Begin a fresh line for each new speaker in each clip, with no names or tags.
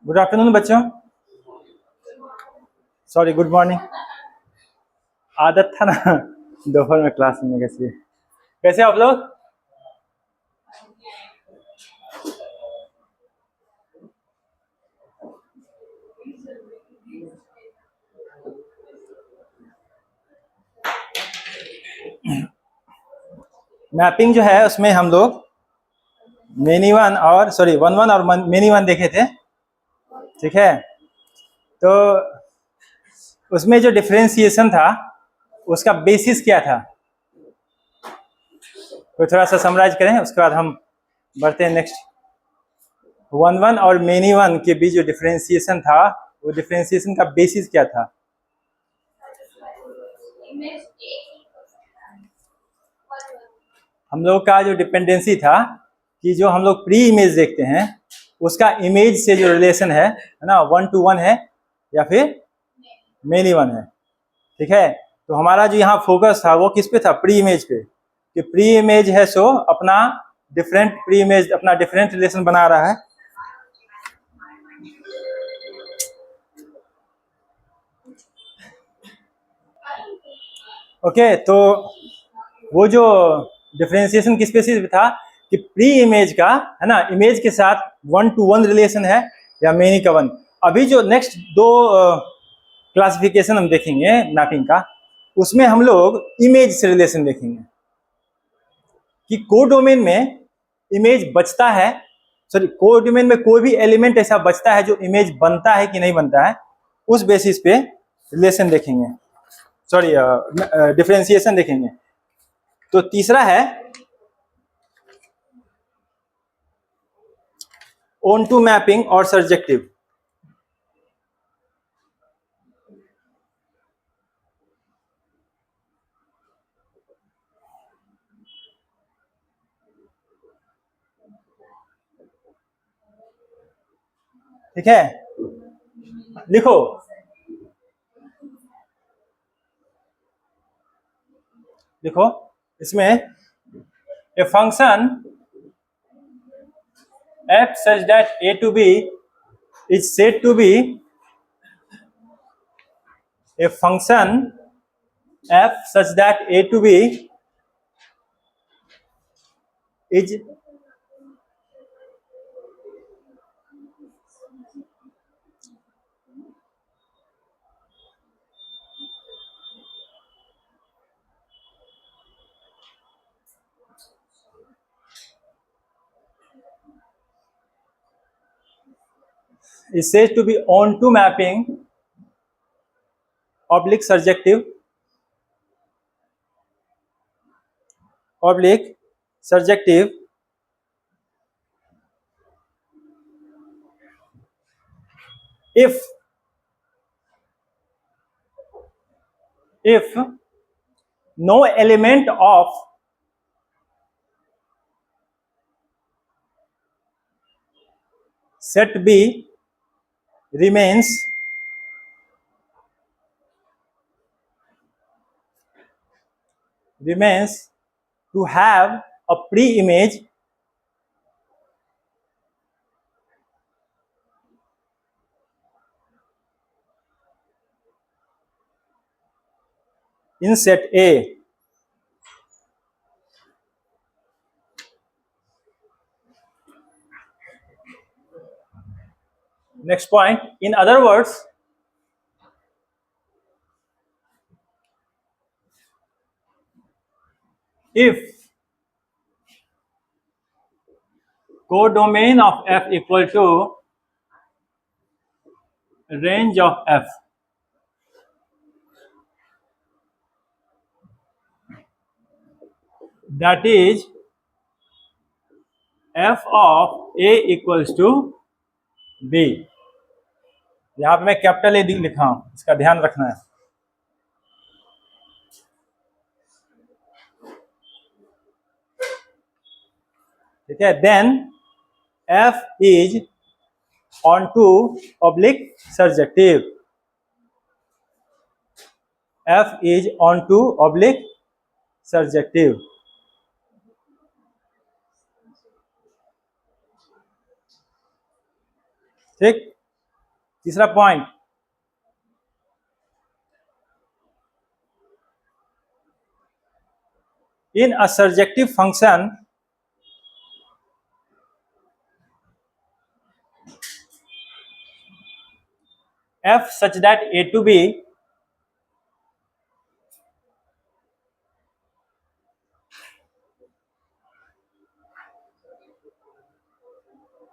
Good afternoon बच्चों। Sorry, good morning. आदत था ना दोपहर में क्लास में कैसे कैसे आप लोग? मैपिंग जो है उसमें हम लोग मेनी वन और सॉरी वन वन और मेनी वन देखे थे, ठीक है। तो उसमें जो डिफरेंशिएशन था उसका बेसिस क्या था, तो थोड़ा सा समराइज करें, उसके बाद हम बढ़ते हैं नेक्स्ट। वन वन और मेनी वन के बीच जो डिफरेंशिएशन था वो डिफरेंशिएशन का बेसिस क्या था? हम लोग का जो डिपेंडेंसी था कि जो हम लोग प्री इमेज देखते हैं उसका इमेज से जो रिलेशन है ना, 1 to 1 है या फिर मेनी वन है, ठीक है। तो हमारा जो यहाँ फोकस था वो किस पे था? प्री इमेज पे, कि प्री इमेज है सो अपना डिफरेंट प्री इमेज अपना डिफरेंट रिलेशन बना रहा है। ओके, तो वो जो डिफरेंशिएशन किस पे से था कि प्री इमेज का है ना, इमेज के साथ 1 to 1 रिलेशन है या मेनी का 1। अभी जो नेक्स्ट दो क्लासिफिकेशन हम देखेंगे मैपिंग का, उसमें हम लोग इमेज से रिलेशन देखेंगे कि कोडोमेन में इमेज बचता है, सॉरी कोडोमेन में कोई भी एलिमेंट ऐसा बचता है जो इमेज बनता है कि नहीं बनता है, उस बेसिस पे रिलेशन देखेंगे, सॉरी डिफरेंशिएशन देखेंगे। तो तीसरा है ऑन टू मैपिंग और सर्जेक्टिव। ठीक है, लिखो। देखो इसमें a function f such that a to b is said to be a function f such that a to b is said to be on to mapping oblique surjective oblique surjective if no element of set B remains to have a pre-image in set A. Next point, in other words, if codomain of F equal to range of F, that is F of A equals to B। यहाँ पे मैं capital A लिखा हूं, इसका ध्यान रखना है। ठीक है, then F is onto oblique surjective, F is onto oblique surjective। ठीक, तीसरा point, in a surjective function f such that a to b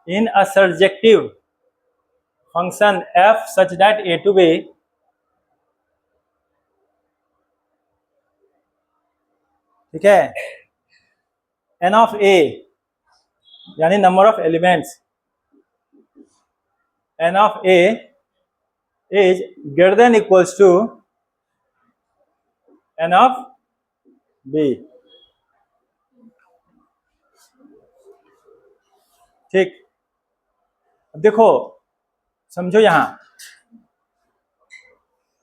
in a surjective function f such that a to b ठीक है, n of a यानी number of elements n of a is greater than equals to n of b। ठीक, अब देखो समझो, यहां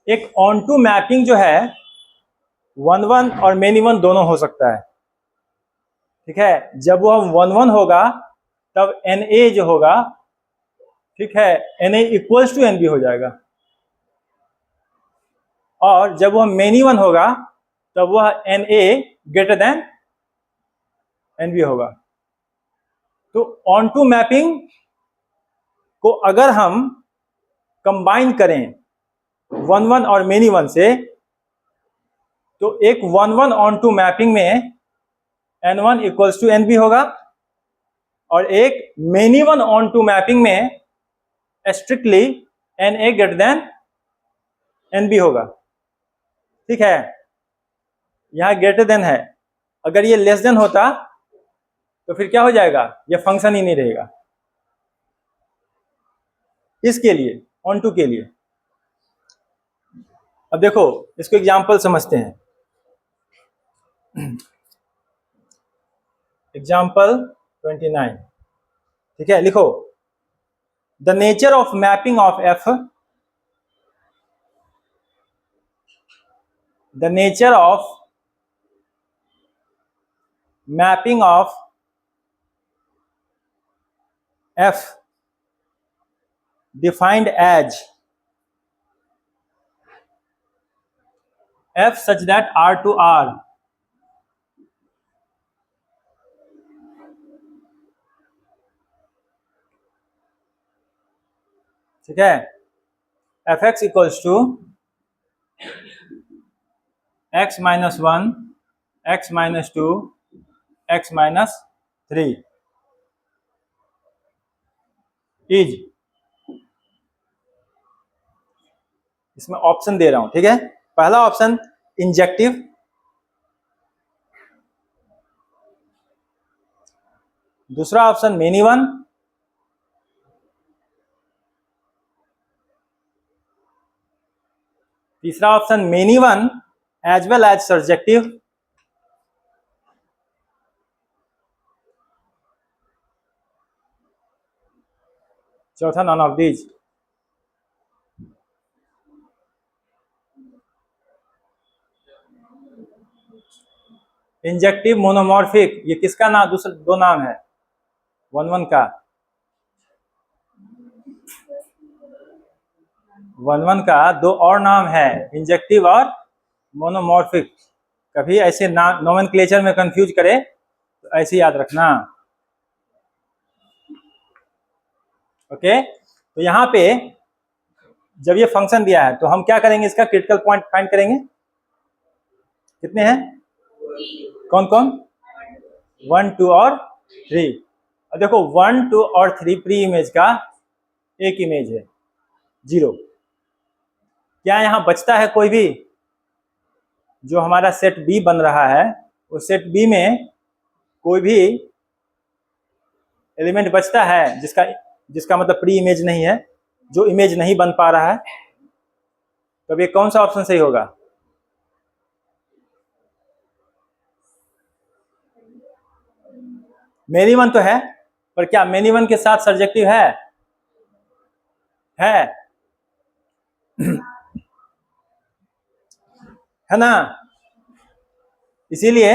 एक on to mapping जो है 1 1 और मेनी वन दोनों हो सकता है। ठीक है, जब वो 1 1 होगा तब एन ए जो होगा, ठीक है, N A equals to N B हो जाएगा, और जब वह मेनी वन होगा तब वह N A greater than N B होगा। तो ऑन टू मैपिंग को अगर हम कंबाइन करें 1 1 और मेनी वन से, तो एक 1 1 ऑन टू मैपिंग में n1 equals to N B होगा, और एक many one onto mapping में strictly n A greater than N B होगा। ठीक है, यहां ग्रेटर देन है, अगर ये लेस देन होता तो फिर क्या हो जाएगा, ये फंक्शन ही नहीं रहेगा। इसके लिए ऑन टू के लिए, अब देखो इसको एग्जांपल समझते हैं। एग्जांपल 29, ठीक है, लिखो the nature of mapping of F, the nature of mapping of F defined as f such that r to r ठीक है, F x equals to X minus 1 X minus 2 X minus 3 is, इसमें option दे रहा हूं। ठीक है, पहला option injective, दूसरा ऑप्शन मेनी वन, तीसरा option many one as well as surjective, चौथा none of these. Injective monomorphic, ये किसका नाम, दूसरा दो नाम है 1 1 का, 1 1 का दो और नाम है, इंजेक्टिव और मोनोमॉर्फिक। कभी ऐसे नाम नोमेनक्लेचर में कंफ्यूज करे तो ऐसे याद रखना। ओके, तो यहां पे जब ये फंक्शन दिया है तो हम क्या करेंगे, इसका क्रिटिकल पॉइंट फाइंड करेंगे। कितने हैं, कौन कौन, 1 2 और 3। और देखो 1 2 और 3 प्री इमेज का एक इमेज है 0। क्या यहां बचता है कोई भी, जो हमारा सेट बी बन रहा है उस सेट बी में कोई भी एलिमेंट बचता है जिसका मतलब प्री इमेज नहीं है, जो इमेज नहीं बन पा रहा है, तो ये कौन सा ऑप्शन सही होगा, मेनी वन तो है, पर क्या मेनी वन के साथ सर्जेक्टिव है है ना। इसीलिए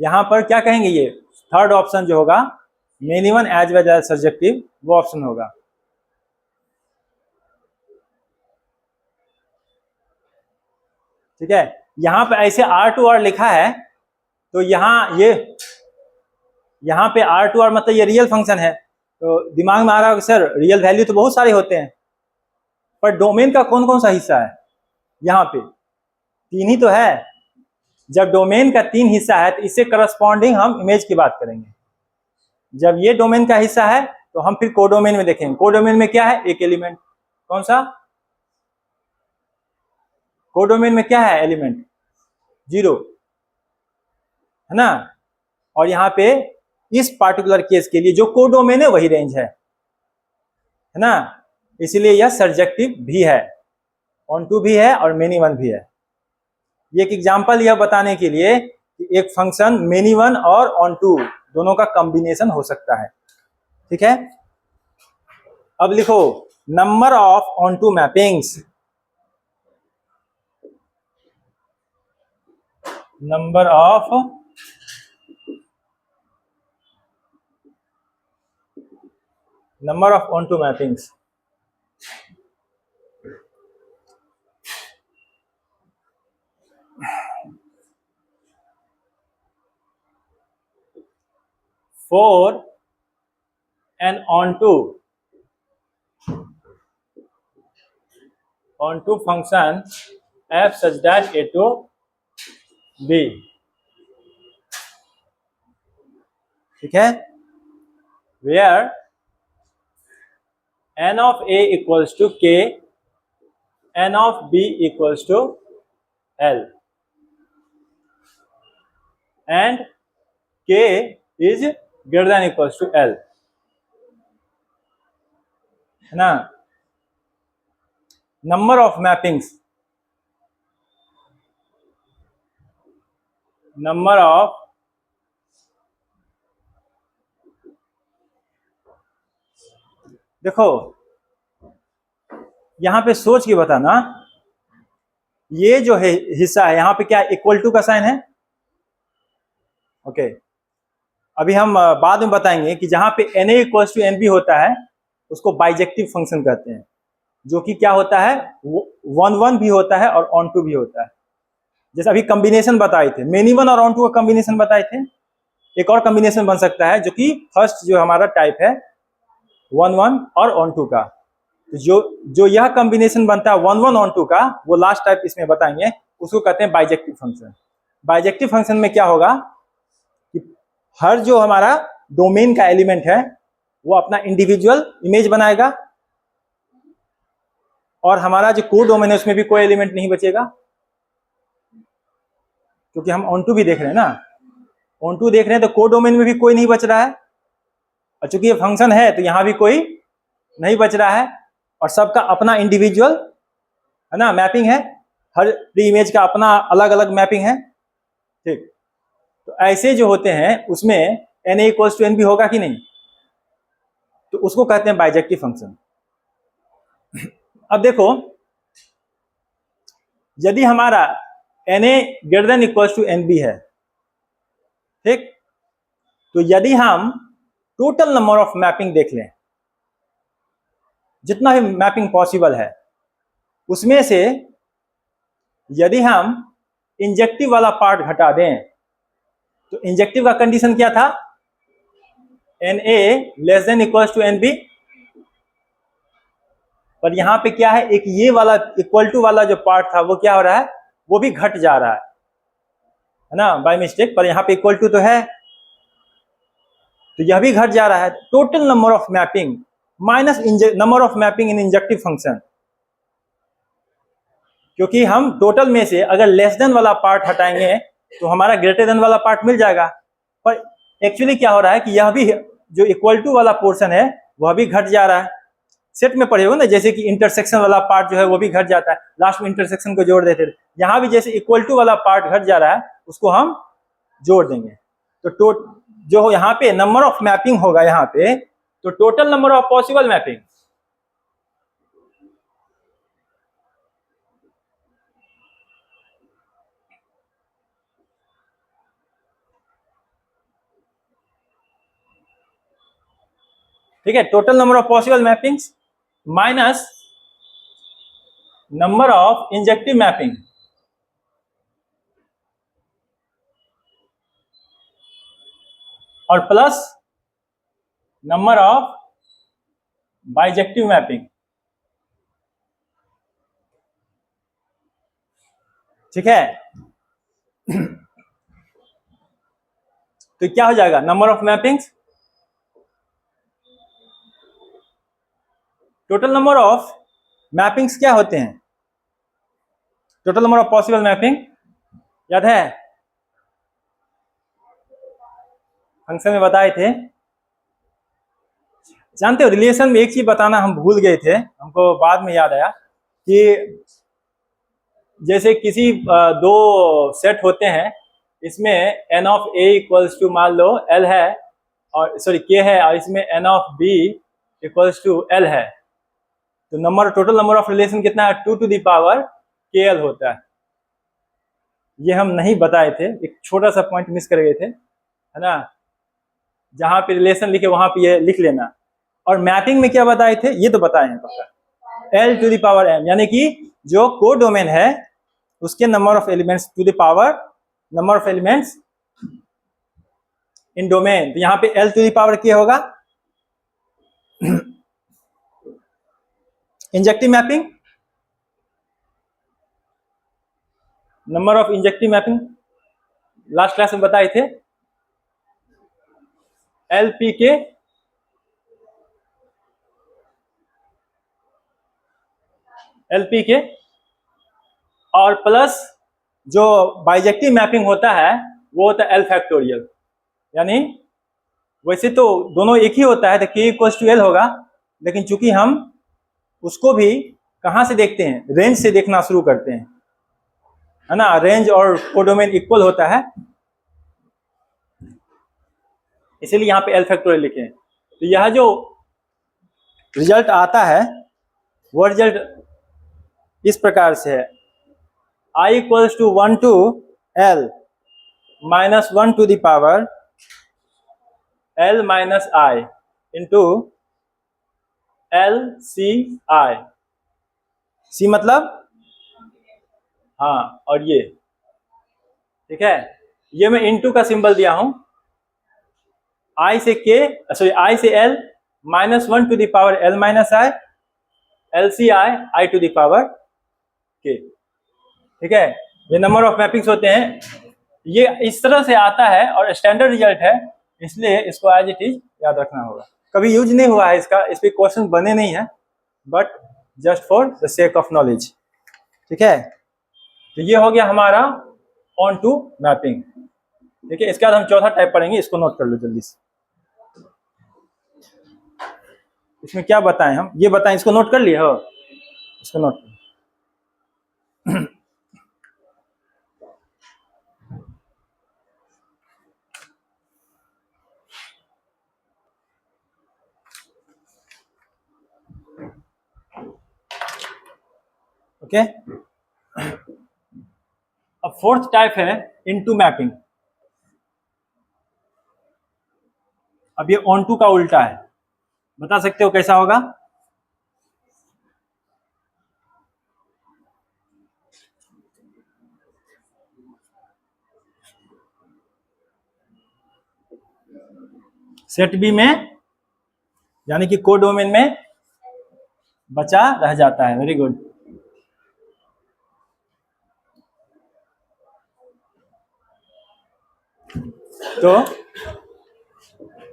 यहां पर क्या कहेंगे, ये थर्ड ऑप्शन जो होगा many one as well as surjective, वो ऑप्शन होगा। ठीक है, यहाँ पे ऐसे R2R लिखा है, तो यहाँ पे R2R मतलब ये रियल फंक्शन है। तो दिमाग में आ रहा है कि सर रियल वैल्यू तो बहुत सारे होते हैं, पर डोमेन का कौन कौन सा हिस्सा है? यहाँ पे 3 ही तो है। जब डोमेन का 3 हिस्सा है तो इससे करस्पॉन्डिंग हम इमेज की बात करेंगे। जब ये डोमेन का हिस्सा है तो हम फिर कोडोमेन में देखेंगे। कोडोमेन में क्या है? एक एलिमेंट। कौन सा? कोडोमेन में क्या है एलिमेंट? 0, है ना। और यहाँ पे इस पार्टिकुलर केस के लिए जो कोडोमेन है वही रेंज है ना। इसलिए यह सर्जेक्टिव भी है, ऑन टू भी है और मेनी वन भी है। ये एक एग्जांपल यह बताने के लिए कि एक फंक्शन मेनी वन और ऑन टू दोनों का कॉम्बिनेशन हो सकता है। ठीक है, अब लिखो number of onto mappings. Number of onto mappings. For an onto function f such that a to b, ठीक है, where n of a equals to k, n of b equals to l, and k is greater than equals to l, है ना। Number of mappings, number of देखो यहां पे सोच के बताना, ये जो है हिस्सा है यहाँ पे क्या इक्वल टू का साइन है? ओके, अभी हम बाद में बताएंगे कि जहां पे na इक्वल टू nb होता है उसको बाइजेक्टिव फंक्शन कहते हैं, जो कि क्या होता है 1 भी होता है और ऑन टू भी होता है। जैसे अभी कॉम्बिनेशन बताए थे, मेनी वन और ऑन टू का कॉम्बिनेशन बताए थे। एक और कॉम्बिनेशन बन सकता है जो कि फर्स्ट जो हमारा टाइप है 1 और ऑन टू का। तो जो यह कॉम्बिनेशन बनता है 1 ऑन टू का, वो लास्ट टाइप इसमें बताएंगे, उसको कहते हैं बाइजेक्टिव फंक्शन। बाइजेक्टिव फंक्शन में क्या होगा कि हर जो हमारा डोमेन का एलिमेंट है वो अपना इंडिविजुअल इमेज बनाएगा, और हमारा जो कोड डोमेन है उसमें भी कोई एलिमेंट नहीं बचेगा, क्योंकि हम ऑन टू भी देख रहे हैं ना। ऑन टू देख रहे हैं तो कोड डोमेन में भी कोई नहीं बच रहा है, और चूंकि ये फंक्शन है तो यहां भी कोई नहीं बच रहा है, और सबका अपना इंडिविजुअल है ना मैपिंग है। हर प्री इमेज का अपना अलग अलग मैपिंग है। ठीक, तो ऐसे जो होते हैं उसमें na इक्वल्स टू nb होगा कि नहीं, तो उसको कहते हैं बाइजेक्टिव फंक्शन। अब देखो, यदि हमारा na greater than equals to nb है, ठीक, तो यदि हम टोटल नंबर ऑफ मैपिंग देख लें, जितना भी मैपिंग पॉसिबल है उसमें से यदि हम इंजेक्टिव वाला पार्ट घटा दें, तो इंजेक्टिव का कंडीशन क्या था? na less than equals to nb। पर यहां पे क्या है, एक ये वाला इक्वल टू वाला जो पार्ट था वो क्या हो रहा है, वो भी घट जा रहा है ना, बाय मिस्टेक। पर यहां पे इक्वल टू तो है, तो यह भी घट जा रहा है। Total number of mapping minus number of mapping in injective function, क्योंकि हम टोटल में से अगर लेस देन वाला पार्ट हटाएंगे तो हमारा ग्रेटर देन वाला पार्ट मिल जाएगा। पर एक्चुअली क्या हो रहा है कि यह भी जो इक्वल टू वाला पोर्शन है वह भी घट जा रहा है। सेट में पढ़े हो ना, जैसे कि इंटरसेक्शन वाला पार्ट जो है वो भी घट जाता है, लास्ट में इंटरसेक्शन को जोड़ देते थे। यहाँ भी जैसे इक्वल टू वाला पार्ट घट जा रहा है उसको हम जोड़ देंगे, तो जो यहाँ पे नंबर ऑफ मैपिंग होगा यहाँ पे, तो total number of possible mapping, ठीक है, total number of possible mappings minus number of injective mapping, और plus number of bijective mapping, ठीक है। तो क्या हो जाएगा, number of mappings, total number of mappings क्या होते हैं, total number of possible mapping, याद है फंक्शन में बताए थे। जानते हो रिलेशन में एक चीज बताना हम भूल गए थे, हमको बाद में याद आया कि जैसे किसी दो सेट होते हैं, इसमें N of A equals to मान लो एल है और सॉरी के है, और इसमें N of B equals to L है, तो number total number of relation कितना है, 2 टू द पावर के एल होता है। ये हम नहीं बताए थे, एक छोटा सा पॉइंट मिस कर गए थे, है ना। जहां पे रिलेशन लिखे वहां पे ये लिख लेना। और मैपिंग में क्या बताए थे, ये तो बताए हैं पक्का, L to the power M, यानी कि जो को डोमेन है उसके number of elements to the power number of elements in domain. तो यहाँ पे एल टू द पावर क्या होगा, injective mapping, number of injective mapping last class में बताए थे, एल पी के एलपी के, और प्लस जो बाइजेक्टिव मैपिंग होता है वो होता है एल फैक्टोरियल। यानी वैसे तो दोनों एक ही होता है, तो के इक्वल्स टू एल होगा, लेकिन चूंकि हम उसको भी कहां से देखते हैं, रेंज से देखना शुरू करते हैं, है ना। रेंज और कोडोमेन इक्वल होता है, इसीलिए यहाँ पे एल फैक्टोरियल लिखे हैं। तो यह जो रिजल्ट आता है वो रिजल्ट इस प्रकार से है, i equals to 1 to l minus 1 to the power l minus i into L C I, C मतलब हाँ, और ये ठीक है, ये मैं इंटू का सिंबल दिया हूं, i से k सॉरी i से l minus 1 to the power l minus i L C I I to the power k, ठीक है। ये नंबर ऑफ मैपिंग्स होते हैं, ये इस तरह से आता है और स्टैंडर्ड रिजल्ट है, इसलिए इसको एज इट इज याद रखना होगा। कभी यूज नहीं हुआ है इसका, इस पे क्वेश्चन बने नहीं है, but just for the sake of knowledge, ठीक है। तो ये हो गया हमारा ऑन टू मैपिंग, ठीक है। इसके बाद हम चौथा टाइप पढ़ेंगे, इसको नोट कर लो जल्दी से। इसमें क्या बताएं हम, ये बताएं, इसको नोट कर लिए हो, इसको नोट कर। ओके, अब फोर्थ टाइप है इनटू मैपिंग। अब ये ऑन टू का उल्टा है, बता सकते हो कैसा होगा, सेट बी में, यानी कि को डोमेन में बचा रह जाता है। Very good. तो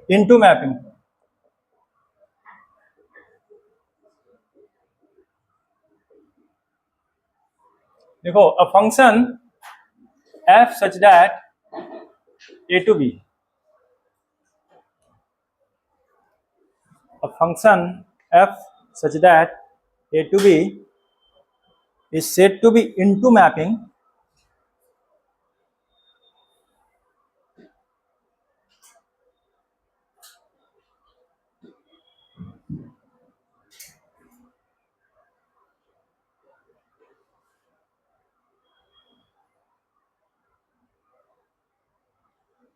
इनटू मैपिंग, देखो a function f such that a to b, a function f such that a to b is said to be into mapping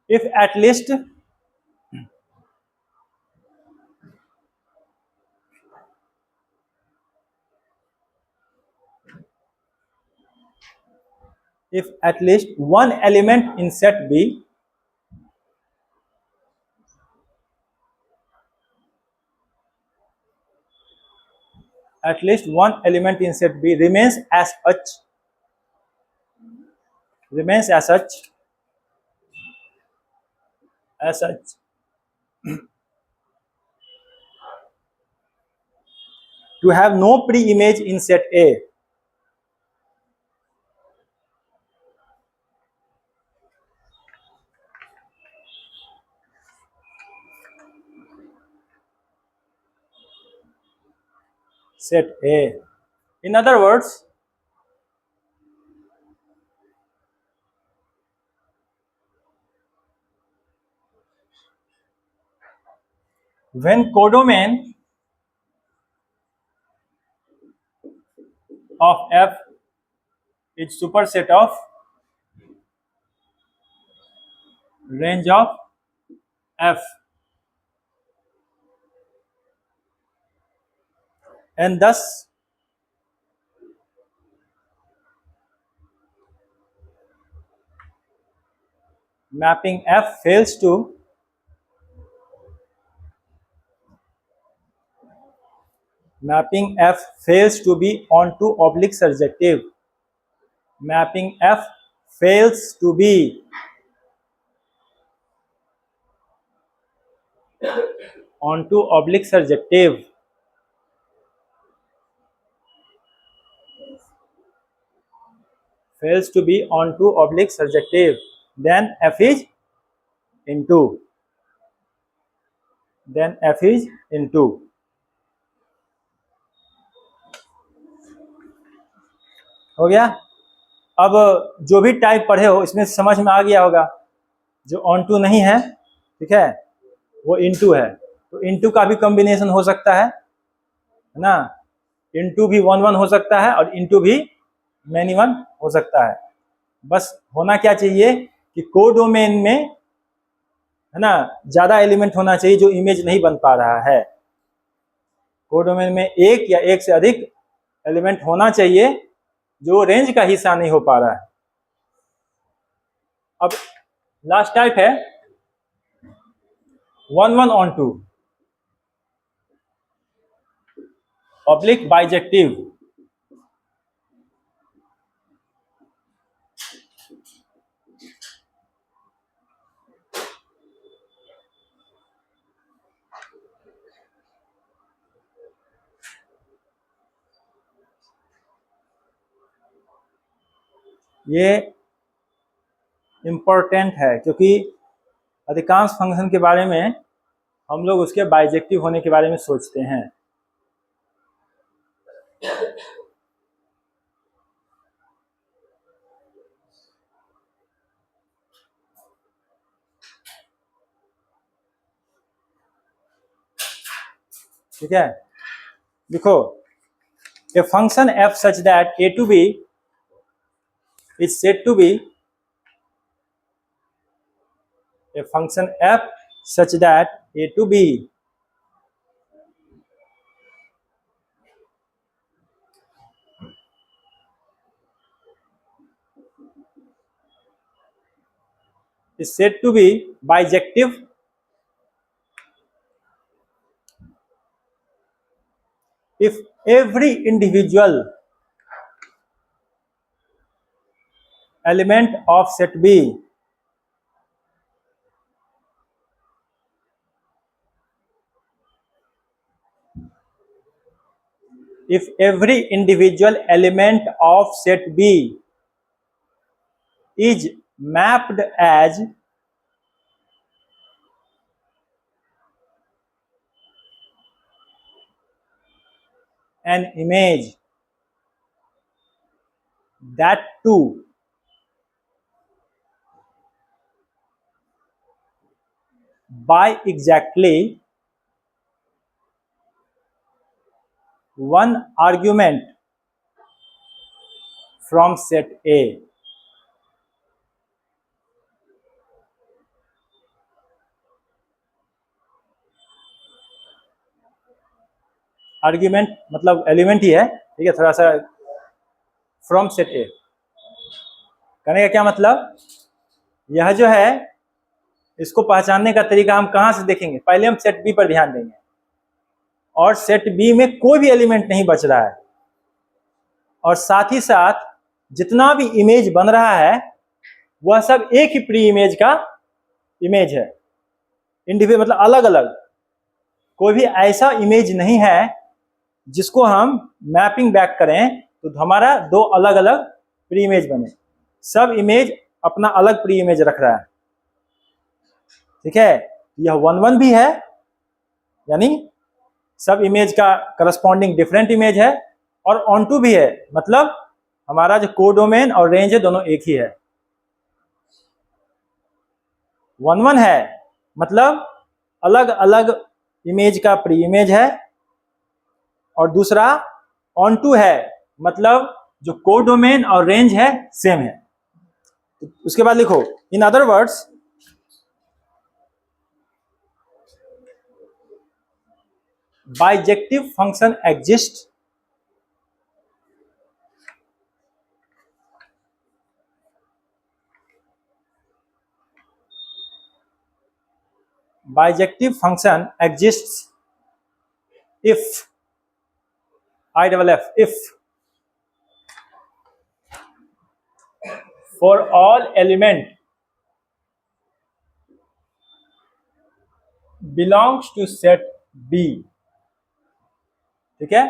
if at least one element in set B at least one element in set B remains as such to have no pre-image in set A. Set A. In other words, when codomain of F is superset of range of F, and thus mapping F fails to be onto oblique surjective. Mapping F fails to be onto oblique surjective. Fails to be onto oblique surjective. Then F is into. हो गया। अब जो भी type पढ़े हो इसमें समझ में आ गया होगा। जो ऑन टू नहीं है, ठीक है, वो इनटू है, तो इनटू का भी कॉम्बिनेशन हो सकता है ना। इनटू भी 1 1 हो सकता है और इनटू भी मैनी 1 हो सकता है। बस होना क्या चाहिए कि कोडोमेन में, है ना, ज्यादा एलिमेंट होना चाहिए जो इमेज नहीं बन पा रहा है। कोडोमेन में एक या एक से अधिक एलिमेंट होना चाहिए जो रेंज का हिस्सा नहीं हो पा रहा है। अब लास्ट टाइप है 1 1 ऑन टू ऑब्लिक बाइजेक्टिव। ये इम्पोर्टेंट है क्योंकि अधिकांश फंक्शन के बारे में हम लोग उसके बाइजेक्टिव होने के बारे में सोचते हैं। ठीक है, देखो, a function f such that a to b is said to be a function f such that a to b is said to be bijective if every individual element of set B if every individual element of set B is mapped as an image, that too by exactly one argument from set A. Argument मतलब element ही है, ठीक है, थोड़ा सा from set ए कहने का क्या मतलब, यह जो है इसको पहचानने का तरीका हम कहां से देखेंगे, पहले हम सेट बी पर ध्यान देंगे। और सेट बी में कोई भी एलिमेंट नहीं बच रहा है, और साथ ही साथ जितना भी इमेज बन रहा है वह सब एक ही प्री इमेज का इमेज है, इंडिविजुअल मतलब अलग अलग। कोई भी ऐसा इमेज नहीं है जिसको हम मैपिंग बैक करें तो हमारा दो अलग अलग प्री इमेज बने, सब इमेज अपना अलग प्री इमेज रख रहा है। ठीक है, यह 1 1 भी है, यानी सब इमेज का करस्पॉन्डिंग डिफरेंट इमेज है, और ऑन टू भी है, मतलब हमारा जो कोडोमेन और रेंज है दोनों एक ही है। 1 1 है मतलब अलग अलग इमेज का प्री इमेज है, और दूसरा ऑन टू है मतलब जो कोडोमेन और रेंज है सेम है। उसके बाद लिखो, in other words bijective function exist bijective function exists if if for all element belongs to set B। ठीक है,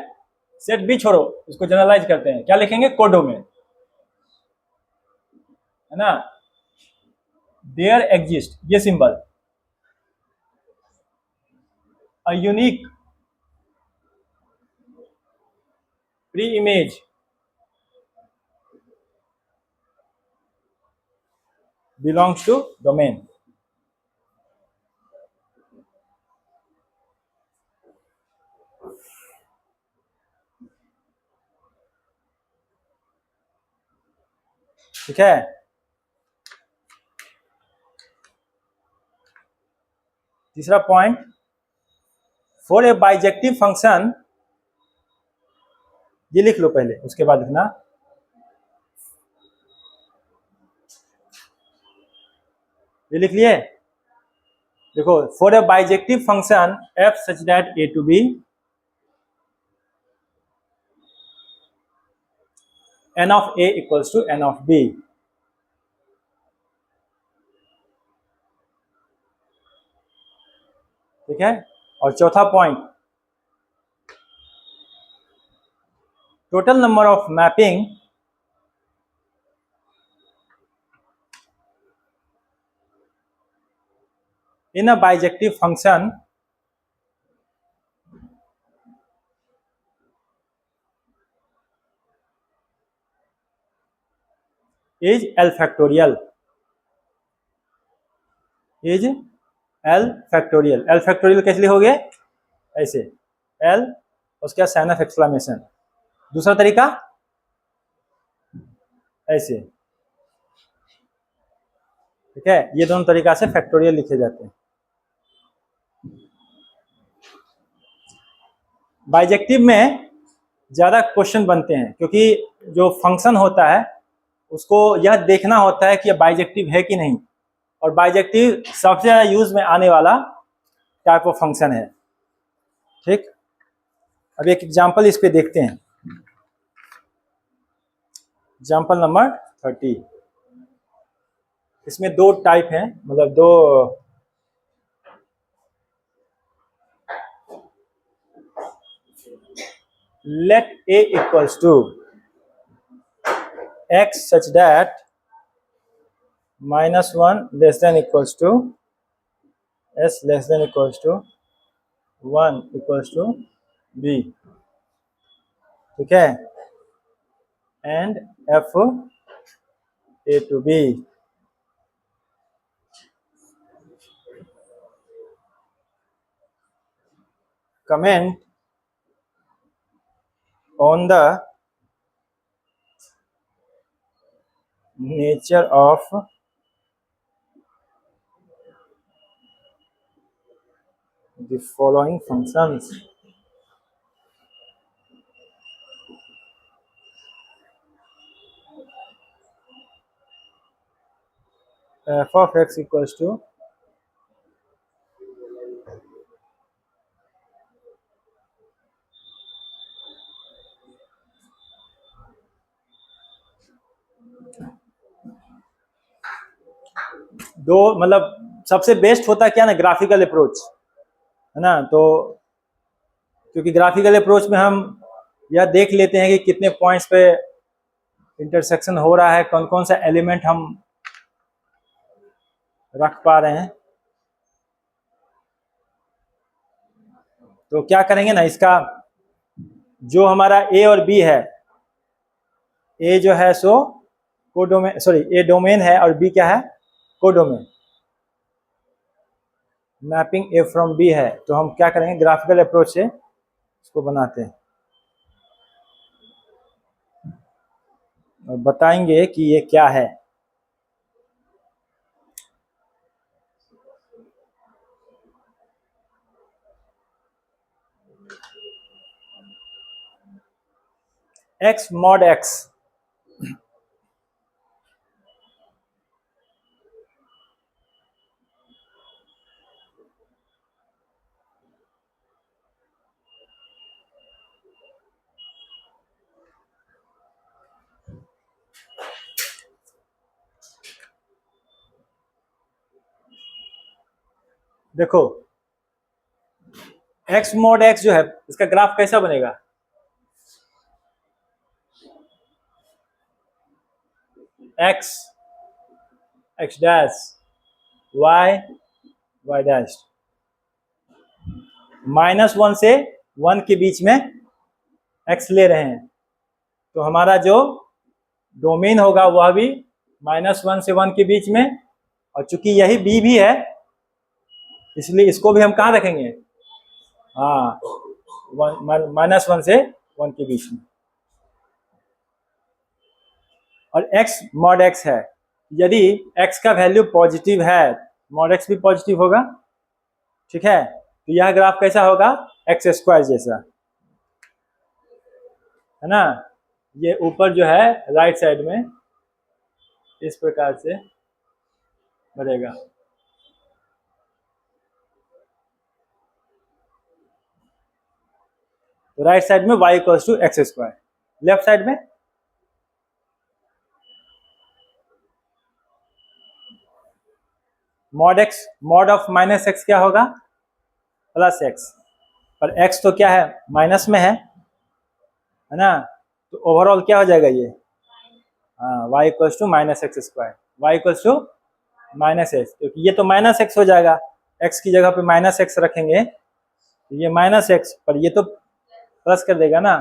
सेट बी छोड़ो, इसको जनरलाइज करते हैं, क्या लिखेंगे, कोडोमेन, है ना, देयर एग्जिस्ट, ये symbol, a unique pre-image belongs to domain। ठीक है, तीसरा point, for a bijective function, ये लिख लो पहले, उसके बाद लिखना, ये लिख लिए, देखो, for a bijective function f such that a to b n of a equals to n of b। ठीक है, और चौथा point, total number of mapping in a bijective function is L factorial, is L factorial। L factorial कैसे लिखोगे, ऐसे L उसके बाद sign of exclamation, दूसरा तरीका ऐसे। ठीक है, ये दोनों तरीका से फैक्टोरियल लिखे जाते हैं। बाइजेक्टिव में ज़्यादा क्वेश्चन बनते हैं क्योंकि जो फंक्शन होता है उसको यह देखना होता है कि यह बाइजेक्टिव है कि नहीं, और बाइजेक्टिव सबसे ज़्यादा यूज में आने वाला टाइप ऑफ फंक्शन है। ठीक, अब एक एग्जांपल इस पे देखते हैं, एग्जांपल नंबर 30। इसमें दो टाइप हैं, मतलब दो, let a equals to x such that -1 less than equals to s less than equals to 1 equals to b। ठीक है, and f a to b। comment on the nature of the following functions। f of x equals to दो मतलब सबसे best होता क्या ना, graphical approach, है ना। तो क्योंकि ग्राफिकल अप्रोच में हम यह देख लेते हैं कि कितने पॉइंट्स पे इंटरसेक्शन हो रहा है, कौन कौन सा एलिमेंट हम रख पा रहे हैं। तो क्या करेंगे ना, इसका जो हमारा ए और बी है, ए जो है सो कोडोमेन, सॉरी ए डोमेन है और बी क्या है, codomain. Mapping A from B है, तो हम क्या करेंगे, ग्राफिकल अप्रोच से इसको बनाते हैं और बताएंगे कि ये क्या है। एक्स मॉड एक्स, देखो एक्स मॉड एक्स जो है इसका ग्राफ कैसा बनेगा, x x dash y y dash, -1 से 1 के बीच में एक्स ले रहे हैं, तो हमारा जो डोमेन होगा वह भी -1 से 1 के बीच में, और चूंकि यही बी भी है इसलिए इसको भी हम कहाँ रखेंगे, हाँ -1 से 1 के बीच में। और x मॉड x है, यदि x का वैल्यू पॉजिटिव है मॉड x भी पॉजिटिव होगा, ठीक है। तो यह ग्राफ कैसा होगा, एक्स स्क्वायर जैसा, है ना। ये ऊपर जो है राइट साइड में इस प्रकार से बढ़ेगा। तो राइट साइड में y equals to x square, left side में mod x mod of -x क्या होगा, +x, और x तो क्या है माइनस में है ना। तो ओवरऑल क्या हो जाएगा ये, हाँ y equals to -x square, y equals to -x, क्योंकि ये तो -x हो जाएगा, x की जगह पे -x रखेंगे तो ये -x, पर ये तो प्लस कर देगा ना,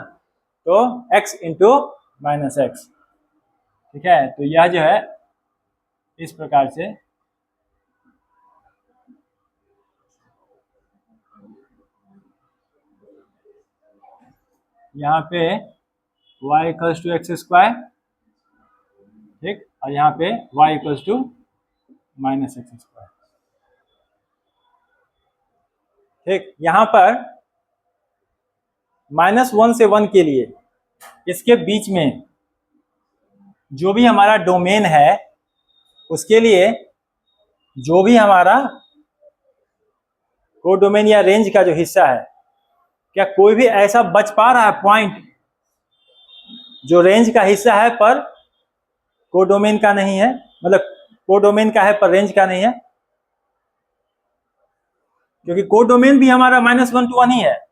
तो x इंटू -x, ठीक है। तो यह जो है इस प्रकार से यहाँ पे y equals to x square, ठीक, और यहाँ पे y equals to -x square, ठीक। यहाँ पर -1 से 1 के लिए इसके बीच में जो भी हमारा डोमेन है उसके लिए जो भी हमारा कोडोमेन या रेंज का जो हिस्सा है, क्या कोई भी ऐसा बच पा रहा है पॉइंट जो रेंज का हिस्सा है पर कोडोमेन का नहीं है, मतलब कोडोमेन का है पर रेंज का नहीं है, क्योंकि कोडोमेन भी हमारा -1 to 1 ही है।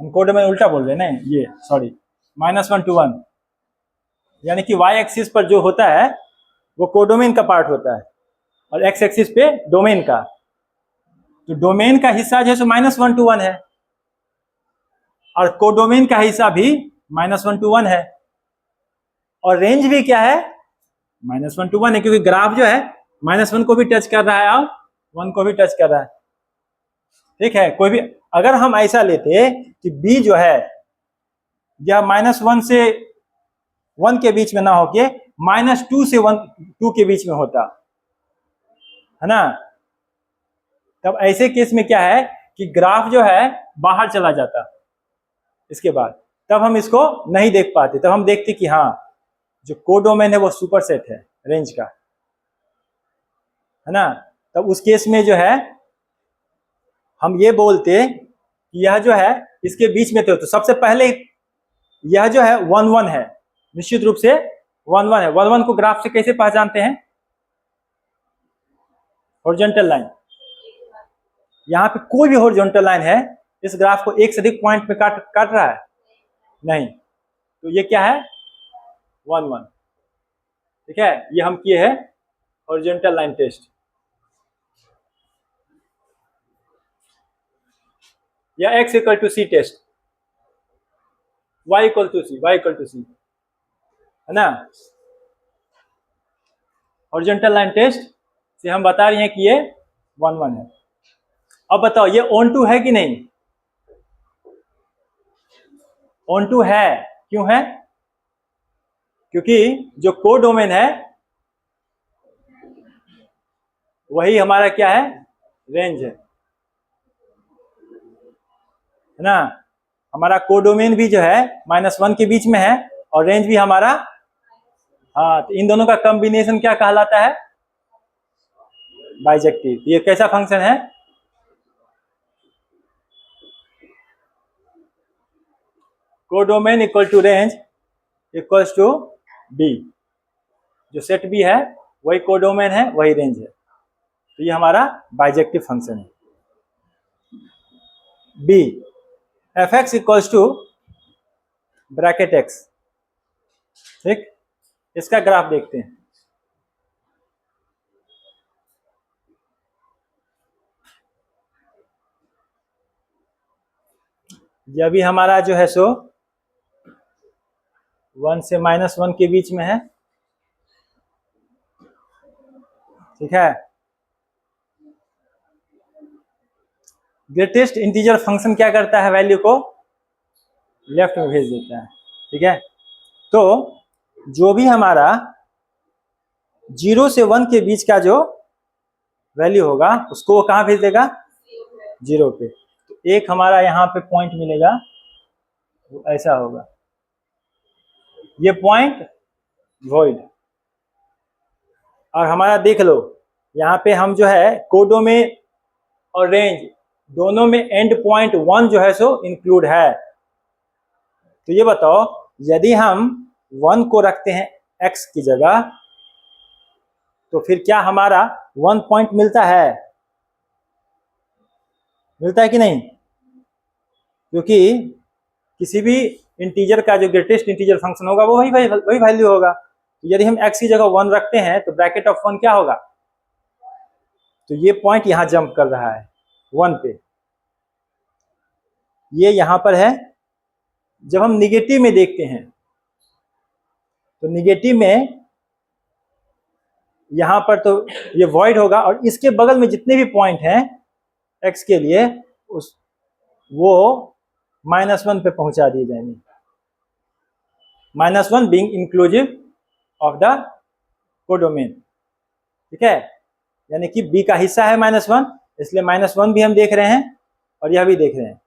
हम कोडोमेन उल्टा बोल रहे हैं ना, ये सॉरी, -1 to 1, यानी कि y एक्सिस पर जो होता है वो कोडोमेन का पार्ट होता है और x एक्सिस पे डोमेन का। तो डोमेन का हिस्सा जो है -1 to 1 है और कोडोमेन का हिस्सा भी -1 to 1 है, और रेंज भी क्या है, -1 to 1 है, क्योंकि ग्राफ जो है -1 को भी टच कर रहा है और 1 को भी टच कर रहा है, ठीक है। कोई भी अगर हम ऐसा लेते कि b जो है यह -1 से 1 के बीच में ना होके -2 से 2 के बीच में होता, है ना, तब ऐसे केस में क्या है कि ग्राफ जो है बाहर चला जाता, इसके बाद तब हम इसको नहीं देख पाते, तब हम देखते कि हाँ जो कोडोमेन है वो सुपरसेट है रेंज का, है ना। तब उस केस में जो है हम ये बोलते कि यह जो है इसके बीच में थे, तो सबसे पहले यह जो है 1 1 है, निश्चित रूप से 1 1 है। 1 1 को ग्राफ से कैसे पहचानते हैं, हॉरिजॉन्टल लाइन, यहाँ पे कोई भी हॉरिजॉन्टल लाइन है इस ग्राफ को एक से अधिक पॉइंट में काट रहा है नहीं, तो ये क्या है 1 1। ठीक है, ये हम किए हैं हॉरिजॉन्टल लाइन टेस्ट, या x equal to C test, y equal to C, है ना। हॉरिजॉन्टल लाइन टेस्ट से हम बता रहे हैं कि ये 1 1 है। अब बताओ ये ऑन टू है कि नहीं? ऑन टू है, क्यों है? क्योंकि जो कोडोमेन है वही हमारा क्या है, रेंज है ना। हमारा कोडोमेन भी जो है -1 के बीच में है और रेंज भी हमारा, हाँ, तो इन दोनों का कॉम्बिनेशन क्या कहलाता है, बाइजेक्टिव। ये कैसा फंक्शन है, codomain equal to range equals to B, जो सेट बी है वही कोडोमेन है वही रेंज है, तो ये हमारा बाइजेक्टिव फंक्शन है। B f x equals to bracket x, ठीक, इसका ग्राफ देखते हैं। यह भी हमारा जो है सो 1 से -1 के बीच में है, ठीक है। ग्रेटेस्ट इंटीजर फंक्शन क्या करता है, वैल्यू को लेफ्ट में भेज देता है, ठीक है। तो जो भी हमारा 0 से 1 के बीच का जो वैल्यू होगा उसको वो कहाँ भेज देगा, 0 पे। तो एक हमारा यहाँ पे पॉइंट मिलेगा, वो ऐसा होगा, ये पॉइंट वॉइड। और हमारा देख लो यहाँ पे हम जो है कोडोमेन और रेंज दोनों में एंड पॉइंट 1 जो है सो इंक्लूड है। तो ये बताओ यदि हम 1 को रखते हैं x की जगह तो फिर क्या हमारा 1 पॉइंट मिलता है कि नहीं? क्योंकि किसी भी इंटीजर का जो ग्रेटेस्ट इंटीजर फंक्शन होगा वो वही वैल्यू होगा। तो यदि हम x की जगह 1 रखते हैं तो ब्रैकेट ऑफ 1 क्या होगा, तो ये पॉइंट यहां जंप कर रहा है 1 पे, ये यहां पर है। जब हम निगेटिव में देखते हैं तो निगेटिव में यहां पर तो ये वॉइड होगा और इसके बगल में जितने भी पॉइंट हैं x के लिए वो -1 पे पहुंचा दिए जाएंगे, -1 being inclusive of the codomain, ठीक है। यानी कि b का हिस्सा है -1, इसलिए -1 भी हम देख रहे हैं और यह भी देख रहे हैं।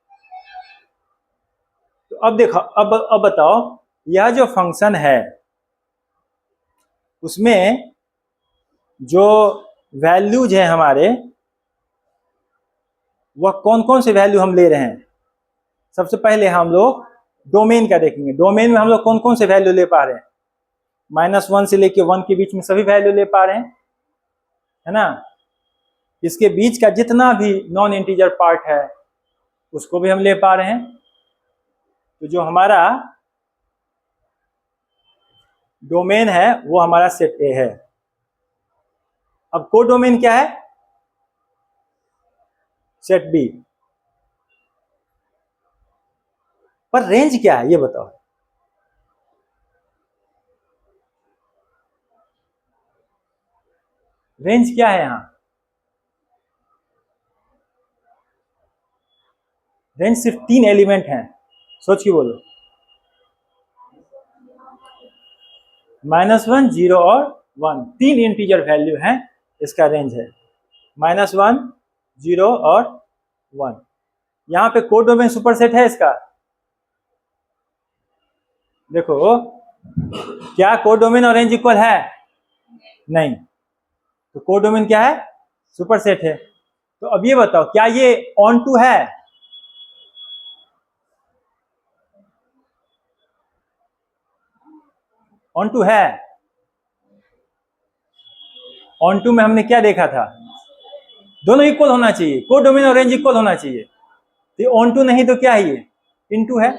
तो अब देखो, अब बताओ यह जो फंक्शन है उसमें जो वैल्यूज हैं हमारे वह कौन कौन से वैल्यू हम ले रहे हैं। सबसे पहले हम लोग डोमेन का देखेंगे, डोमेन में हम लोग कौन कौन से वैल्यू ले पा रहे हैं, -1 से लेके 1 के बीच में सभी वैल्यू ले पा रहे हैं, है ना। इसके बीच का जितना भी नॉन इंटीजर पार्ट है उसको भी हम ले पा रहे हैं। तो जो हमारा डोमेन है वो हमारा सेट ए है। अब कोडोमेन क्या है, सेट बी। पर रेंज क्या है ये बताओ, रेंज क्या है यहां, रेंज सिर्फ 3 एलिमेंट हैं, सोच के बोलो, -1, 0 और 1, 3 इंटीजर वैल्यू हैं, इसका रेंज है -1, 0 और 1। यहां पे कोडोमेन सुपरसेट है इसका, देखो क्या कोडोमेन और रेंज इक्वल है, नहीं, तो कोडोमेन क्या है, सुपरसेट है। तो अब ये बताओ क्या ये ऑन टू है, ऑन टू है। ऑन टू में हमने क्या देखा था, दोनों इक्वल होना चाहिए, कोडोमेन और रेंज इक्वल होना चाहिए। तो ये ऑन टू नहीं तो क्या है, ये इनटू है।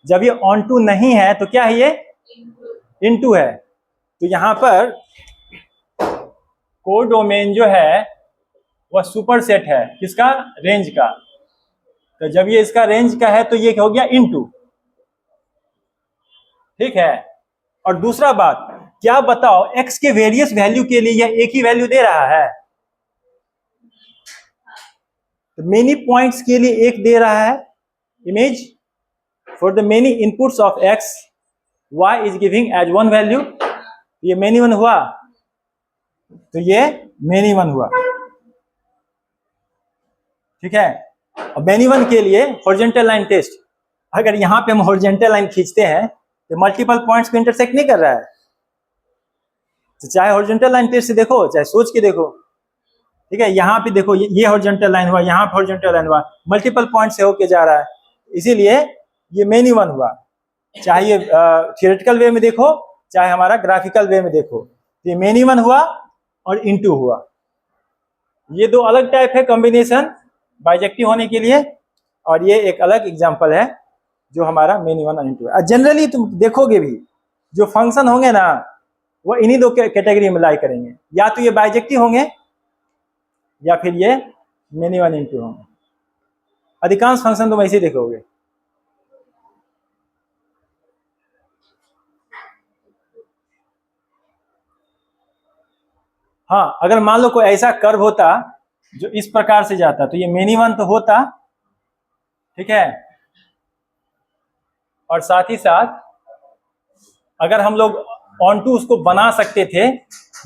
जब ये ऑन टू नहीं है तो क्या है, ये इनटू है। तो यहां पर कोडोमेन जो है वह सुपर सेट है किसका, रेंज का। तो जब ये इसका रेंज का है तो ये हो गया इनटू, ठीक है। और दूसरा बात, क्या बताओ x के वेरियस वैल्यू के लिए यह एक ही वैल्यू दे रहा है। तो मेनी पॉइंट्स के लिए एक दे रहा है image, for the many inputs of x y is giving as one value. ये मेनी वन हुआ, तो ये मेनी वन हुआ, ठीक है। और मेनी वन के लिए हॉरिजॉन्टल लाइन टेस्ट, अगर यहां पे हम हॉरिजॉन्टल लाइन खींचते हैं तो मल्टीपल पॉइंट्स को इंटरसेक्ट नहीं कर रहा है। तो चाहे हॉरिजॉन्टल लाइन टेस्ट से देखो चाहे सोच के देखो, ठीक है। यहाँ पे देखो ये हॉरिजॉन्टल लाइन हुआ, यहाँ पे हॉरिजॉन्टल लाइन हुआ, मल्टीपल पॉइंट से होके जा रहा है, इसीलिए ये मेनी वन हुआ। चाहे ये थियोरेटिकल वे में देखो चाहे हमारा ग्राफिकल वे में देखो, तो ये मेनी वन हुआ और इनटू हुआ। ये दो अलग टाइप है कॉम्बिनेशन बाइजेक्टिव होने के लिए, और ये एक अलग एग्जांपल है जो हमारा मेनी वन और इनटू है। जनरली तुम देखोगे भी जो फंक्शन होंगे ना वो इन्हीं दो कैटेगरी में लाई करेंगे, या तो ये बाइजेक्टिव होंगे या फिर ये मेनी वन इनटू होंगे। अधिकांश फंक्शन तुम ऐसे देखोगे। हाँ, अगर मान लो कोई ऐसा कर्व होता जो इस प्रकार से जाता तो ये मेनी वन तो होता, ठीक है। और साथ ही साथ अगर हम लोग ऑन टू उसको बना सकते थे,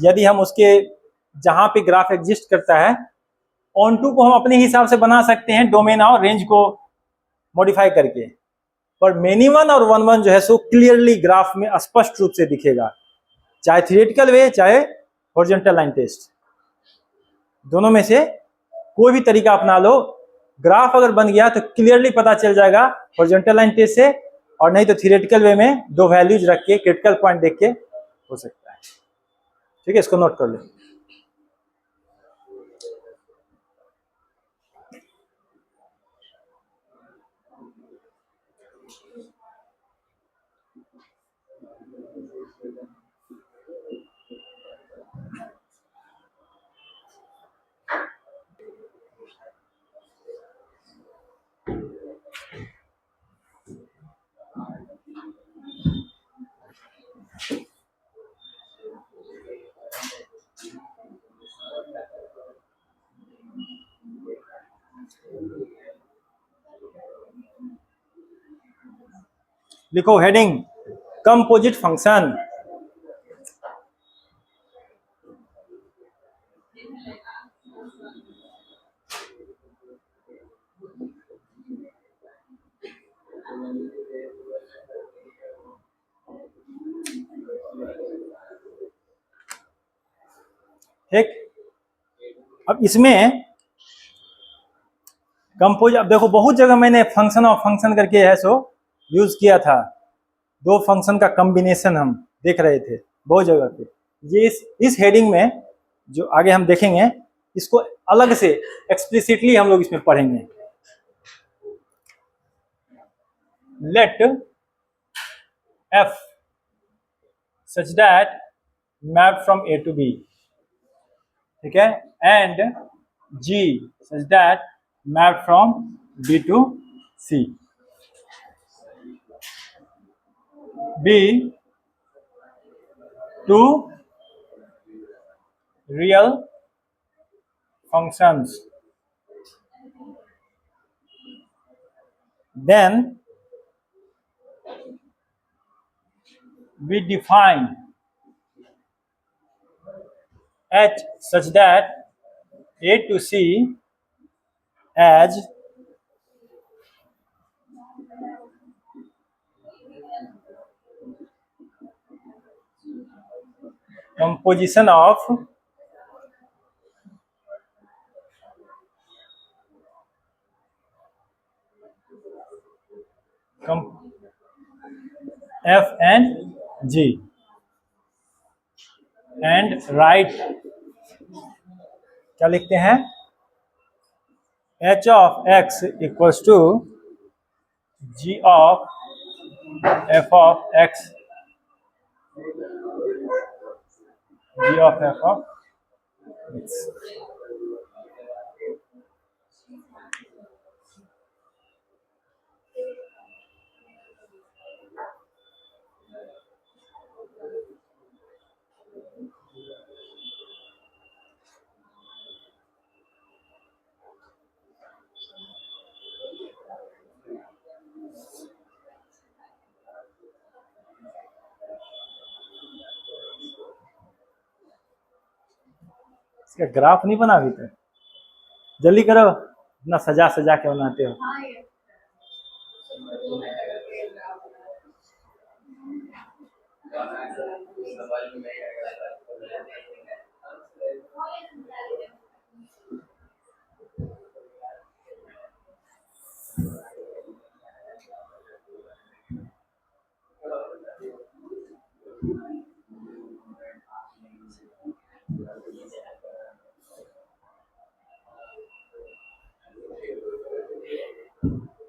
यदि हम उसके जहां पे ग्राफ एग्जिस्ट करता है ऑन टू को हम अपने हिसाब से बना सकते हैं डोमेन और रेंज को मॉडिफाई करके। पर मेनी वन और वन वन जो है सो क्लियरली ग्राफ में स्पष्ट रूप से दिखेगा, चाहे थियोरेटिकल वे चाहे हॉरिजॉन्टल लाइन टेस्ट, दोनों में से कोई भी तरीका अपना लो, ग्राफ अगर बन गया तो क्लियरली पता चल जाएगा हॉरिजॉन्टल लाइन टेस्ट से, और नहीं तो थियोरेटिकल वे में दो वैल्यूज रख के क्रिटिकल पॉइंट देख के हो सकता है, ठीक है। इसको नोट कर लो। लिखो हेडिंग कंपोजिट फंक्शन। ठीक, अब इसमें कंपोज, अब देखो बहुत जगह मैंने फंक्शन ऑफ फंक्शन करके है सो यूज किया था, दो फंक्शन का कॉम्बिनेशन हम देख रहे थे बहुत जगह पे। ये इस हेडिंग में जो आगे हम देखेंगे इसको अलग से एक्सप्लिसिटली हम लोग इसमें पढ़ेंगे। Let f such that map from a to b, ठीक है, and g such that map from b to c, b to real functions, then we define h such that a to c as composition of f and g, and write, क्या लिखते हैं, h of x equals to g of f of x, g of f of x. इसका graph नहीं बना अभी तक, जल्दी करो, इतना सजा सजा के बनाते हो।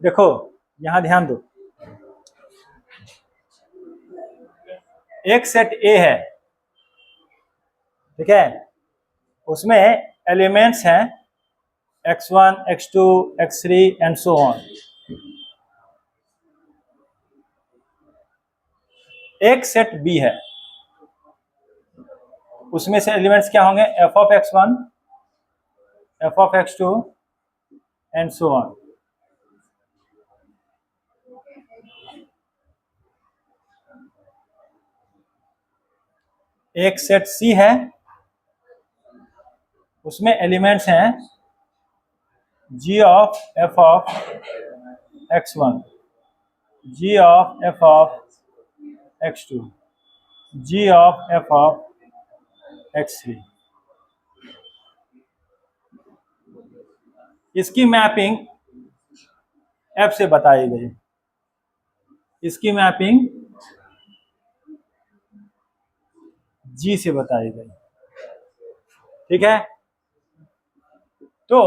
देखो यहां ध्यान दो, एक सेट ए है, ठीक है, उसमें एलिमेंट्स हैं x1, x2, x3 and so on. एक सेट बी है, उसमें से एलिमेंट्स क्या होंगे, f of x1, f of x2 and so on. एक सेट सी है, उसमें एलिमेंट्स हैं g of f of x1, g of f of x2, g of f of x3। इसकी मैपिंग f से बताई गई, इसकी मैपिंग g से बताई गई, ठीक है। तो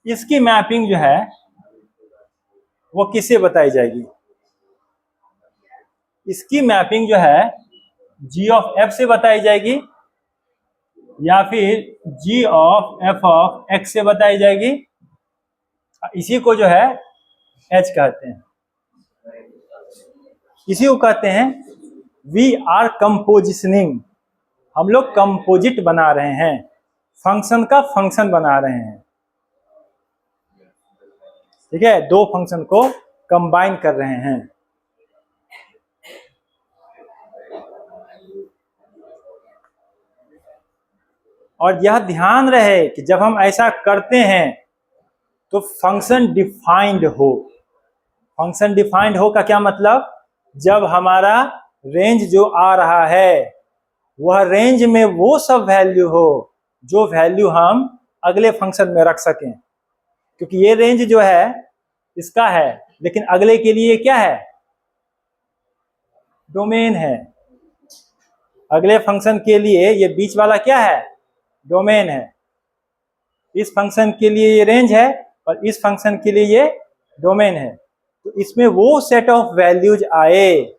इसकी मैपिंग जो है वो किससे बताई जाएगी, इसकी मैपिंग जो है g ऑफ f से बताई जाएगी या फिर g of f of x से बताई जाएगी। इसी को जो है h कहते हैं, इसी को कहते हैं वी आर कंपोजिशनिंग। हम लोग कंपोजिट बना रहे हैं, फंक्शन का फंक्शन बना रहे हैं, ठीक है, दो फंक्शन को कंबाइन कर रहे हैं। और यह ध्यान रहे कि जब हम ऐसा करते हैं तो फंक्शन डिफाइंड हो। फंक्शन डिफाइंड हो का क्या मतलब, जब हमारा रेंज जो आ रहा है वह रेंज में वो सब वैल्यू हो जो वैल्यू हम अगले फंक्शन में रख सकें, क्योंकि ये रेंज जो है इसका है, लेकिन अगले के लिए क्या है, डोमेन है। अगले फंक्शन के लिए ये बीच वाला क्या है, डोमेन है। इस फंक्शन के लिए ये रेंज है और इस फंक्शन के लिए ये डोमेन है। तो इसमें वो सेट ऑफ वैल्यूज आए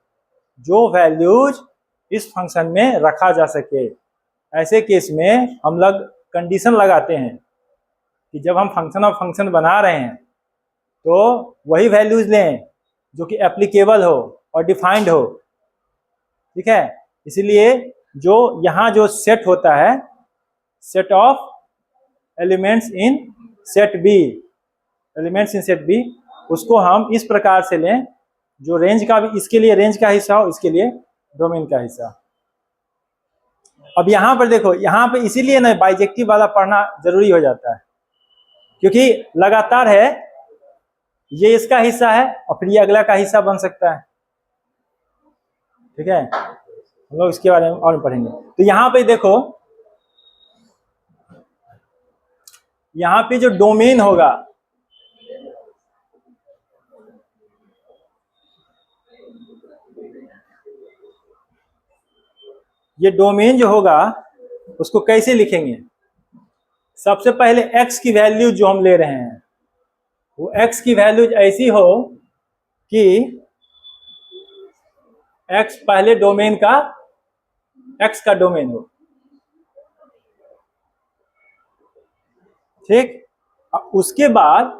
जो वैल्यूज इस फंक्शन में रखा जा सके। ऐसे केस में हम लोग कंडीशन लगाते हैं कि जब हम फंक्शन ऑफ फंक्शन बना रहे हैं तो वही वैल्यूज लें जो कि एप्लीकेबल हो और डिफाइंड हो, ठीक है। इसलिए जो यहाँ जो सेट होता है, set of elements in set B, elements in set B, उसको हम इस प्रकार से लें जो रेंज का भी, इसके लिए रेंज का हिस्सा हो, इसके लिए डोमेन का हिस्सा। अब यहाँ पर देखो, यहाँ पे इसीलिए ना बाइजेक्टिव वाला पढ़ना जरूरी हो जाता है, क्योंकि लगातार है, ये इसका हिस्सा है और फिर ये अगला का हिस्सा बन सकता है, ठीक है। हम लोग इसके बारे में और पढ़ेंगे। तो यहाँ पे देखो, यहाँ पे जो डोमेन होगा, ये डोमेन जो होगा उसको कैसे लिखेंगे, सबसे पहले x की वैल्यू जो हम ले रहे हैं वो x की वैल्यू ऐसी हो कि x पहले डोमेन का x का डोमेन हो, ठीक। उसके बाद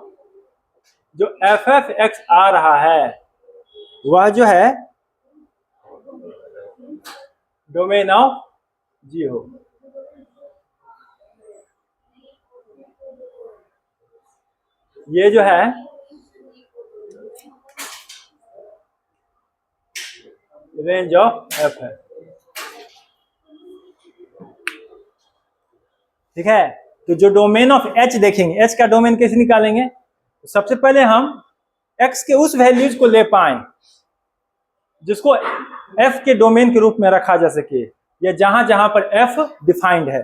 जो f(x) आ रहा है वह जो है डोमेन ऑफ G हो। ये जो है रेंज ऑफ f है, ठीक है। तो जो डोमेन ऑफ h देखेंगे, h का डोमेन कैसे निकालेंगे? तो सबसे पहले हम x के उस वैल्यूज को ले पाए जिसको f के डोमेन के रूप में रखा जा सके, या जहां जहां पर f डिफाइंड है।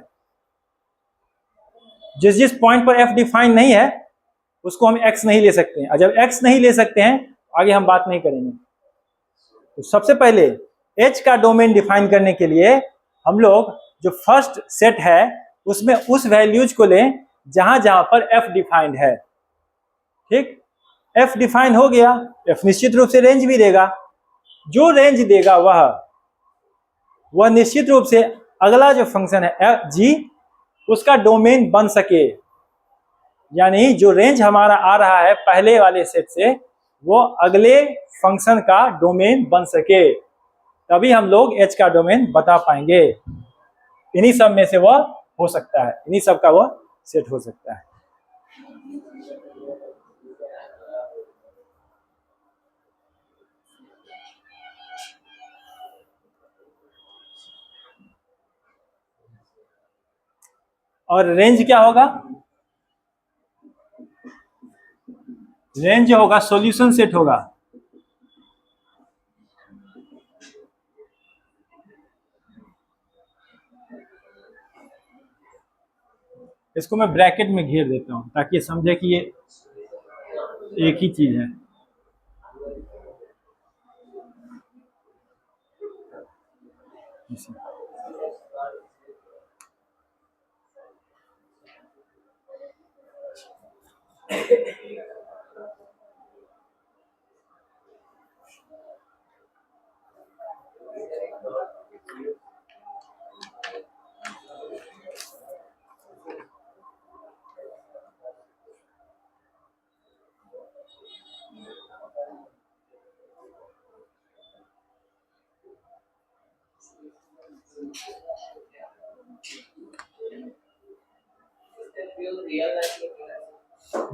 जिस जिस पॉइंट पर f डिफाइंड नहीं है उसको हम x नहीं ले सकते हैं, और जब x नहीं ले सकते हैं आगे हम बात नहीं करेंगे। तो सबसे पहले h का डोमेन डिफाइन करने के लिए हम लोग जो फर्स्ट सेट है उसमें उस वैल्यूज को लें जहां जहां पर f डिफाइंड है, ठीक। f डिफाइन हो गया, f निश्चित रूप से रेंज भी देगा। जो रेंज देगा वह निश्चित रूप से अगला जो फंक्शन है g उसका डोमेन बन सके, यानी जो रेंज हमारा आ रहा है पहले वाले सेट से वो अगले फंक्शन का डोमेन बन सके, तभी हम लोग h का डोमेन बता पाएंगे। इन्हीं सब में से वह हो सकता है, इन्हीं सब का वह सेट हो सकता है। और रेंज क्या होगा? रेंज होगा सॉल्यूशन सेट होगा। इसको मैं ब्रैकेट में घेर देता हूं ताकि समझे कि ये एक ही चीज है।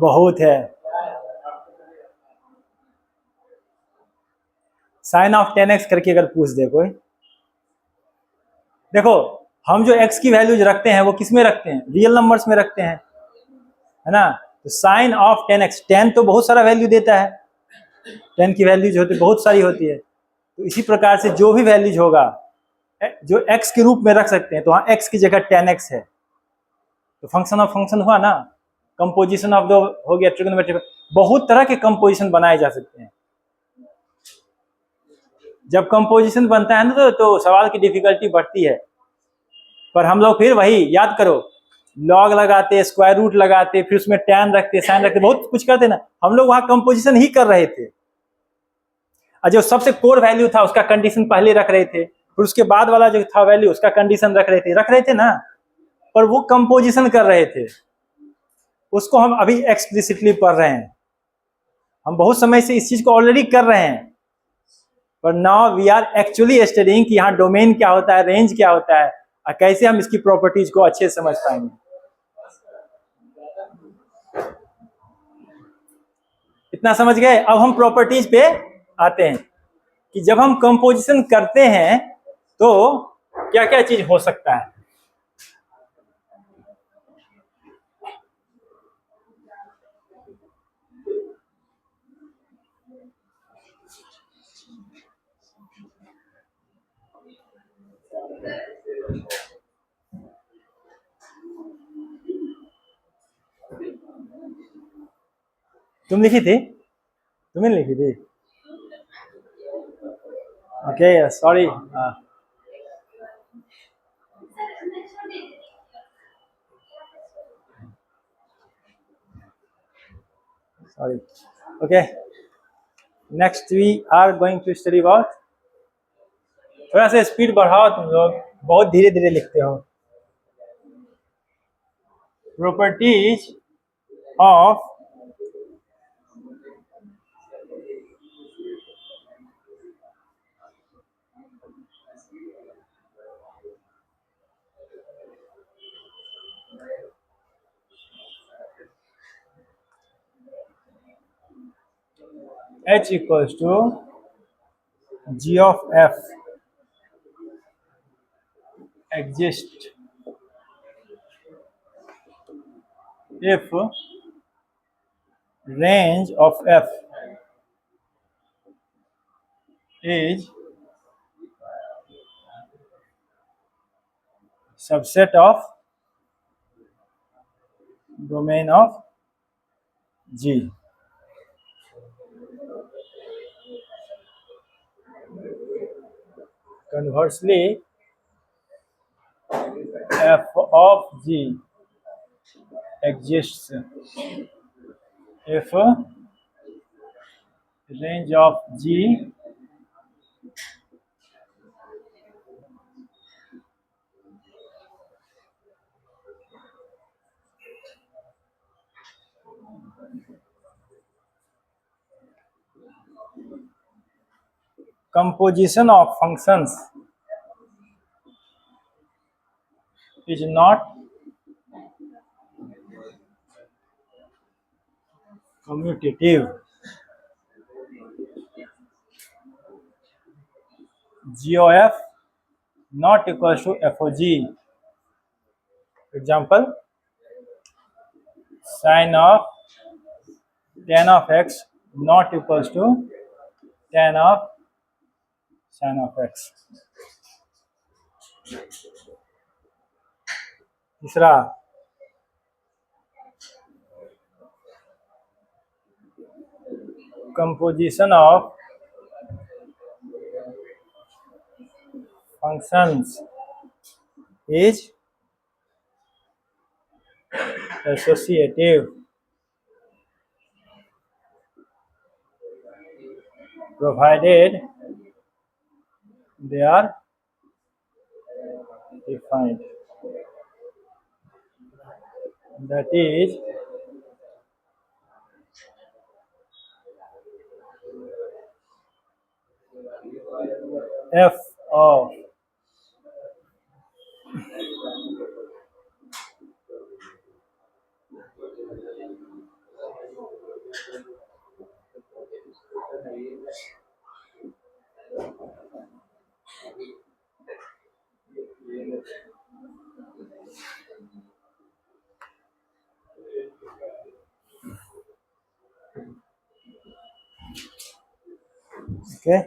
बहुत है। साइन ऑफ 10x करके अगर पूछ दे कोई, देखो हम जो x की वैल्यूज रखते हैं वो किस में रखते हैं? रियल नंबर्स में रखते हैं, है ना। तो साइन ऑफ 10x, 10 तो बहुत सारा वैल्यू देता है, 10 की वैल्यूज होती बहुत सारी होती है। तो इसी प्रकार से जो भी वैल्यूज होगा जो x के रूप में रख सकते हैं, तो वहां x की जगह 10x है, तो फंक्शन ऑफ फंक्शन हुआ ना। कंपोजिशन ऑफ दो हो गया, ट्रिग्नोमेट्री, बहुत तरह के कंपोजिशन बनाए जा सकते हैं। जब कंपोजिशन बनता है ना तो सवाल की डिफिकल्टी बढ़ती है, पर हम लोग फिर वही याद करो, लॉग लगाते, स्क्वायर रूट लगाते, फिर उसमें टैन रखते, साइन रखते, बहुत कुछ करते ना। हम लोग वहां कंपोजिशन ही कर रहे थे, और जो सबसे कोर वैल्यू था उसका कंडीशन पहले रख रहे थे, फिर उसके बाद वाला जो था वैल्यू उसका कंडीशन रख रहे थे ना। पर वो कंपोजिशन कर रहे थे, उसको हम अभी एक्सप्लिसिटली पढ़ रहे हैं। हम बहुत समय से इस चीज को ऑलरेडी कर रहे हैं, पर now we are actually studying कि यहाँ डोमेन क्या होता है, रेंज क्या होता है, और कैसे हम इसकी प्रॉपर्टीज को अच्छे से समझ पाएंगे। इतना समझ गए? अब हम प्रॉपर्टीज पे आते हैं कि जब हम कंपोजिशन करते हैं तो क्या क्या चीज हो सकता है। तुम लिखी थी? तुम्हें लिखी थी? Okay sorry. Sorry. Okay, next we are going to study about, थोड़ा सा स्पीड बढ़ाओ तुम लोग, बहुत धीरे धीरे लिखते हो. Properties of H equals to G of F exist if range of F is subset of domain of G. Conversely, F of G exists if range of G composition of functions is not commutative. G of F not equals to F of G. Example, sin of tan of x not equals to tan of sin of x. तीसरा, composition of functions is associative provided they are defined. That is, F of okay.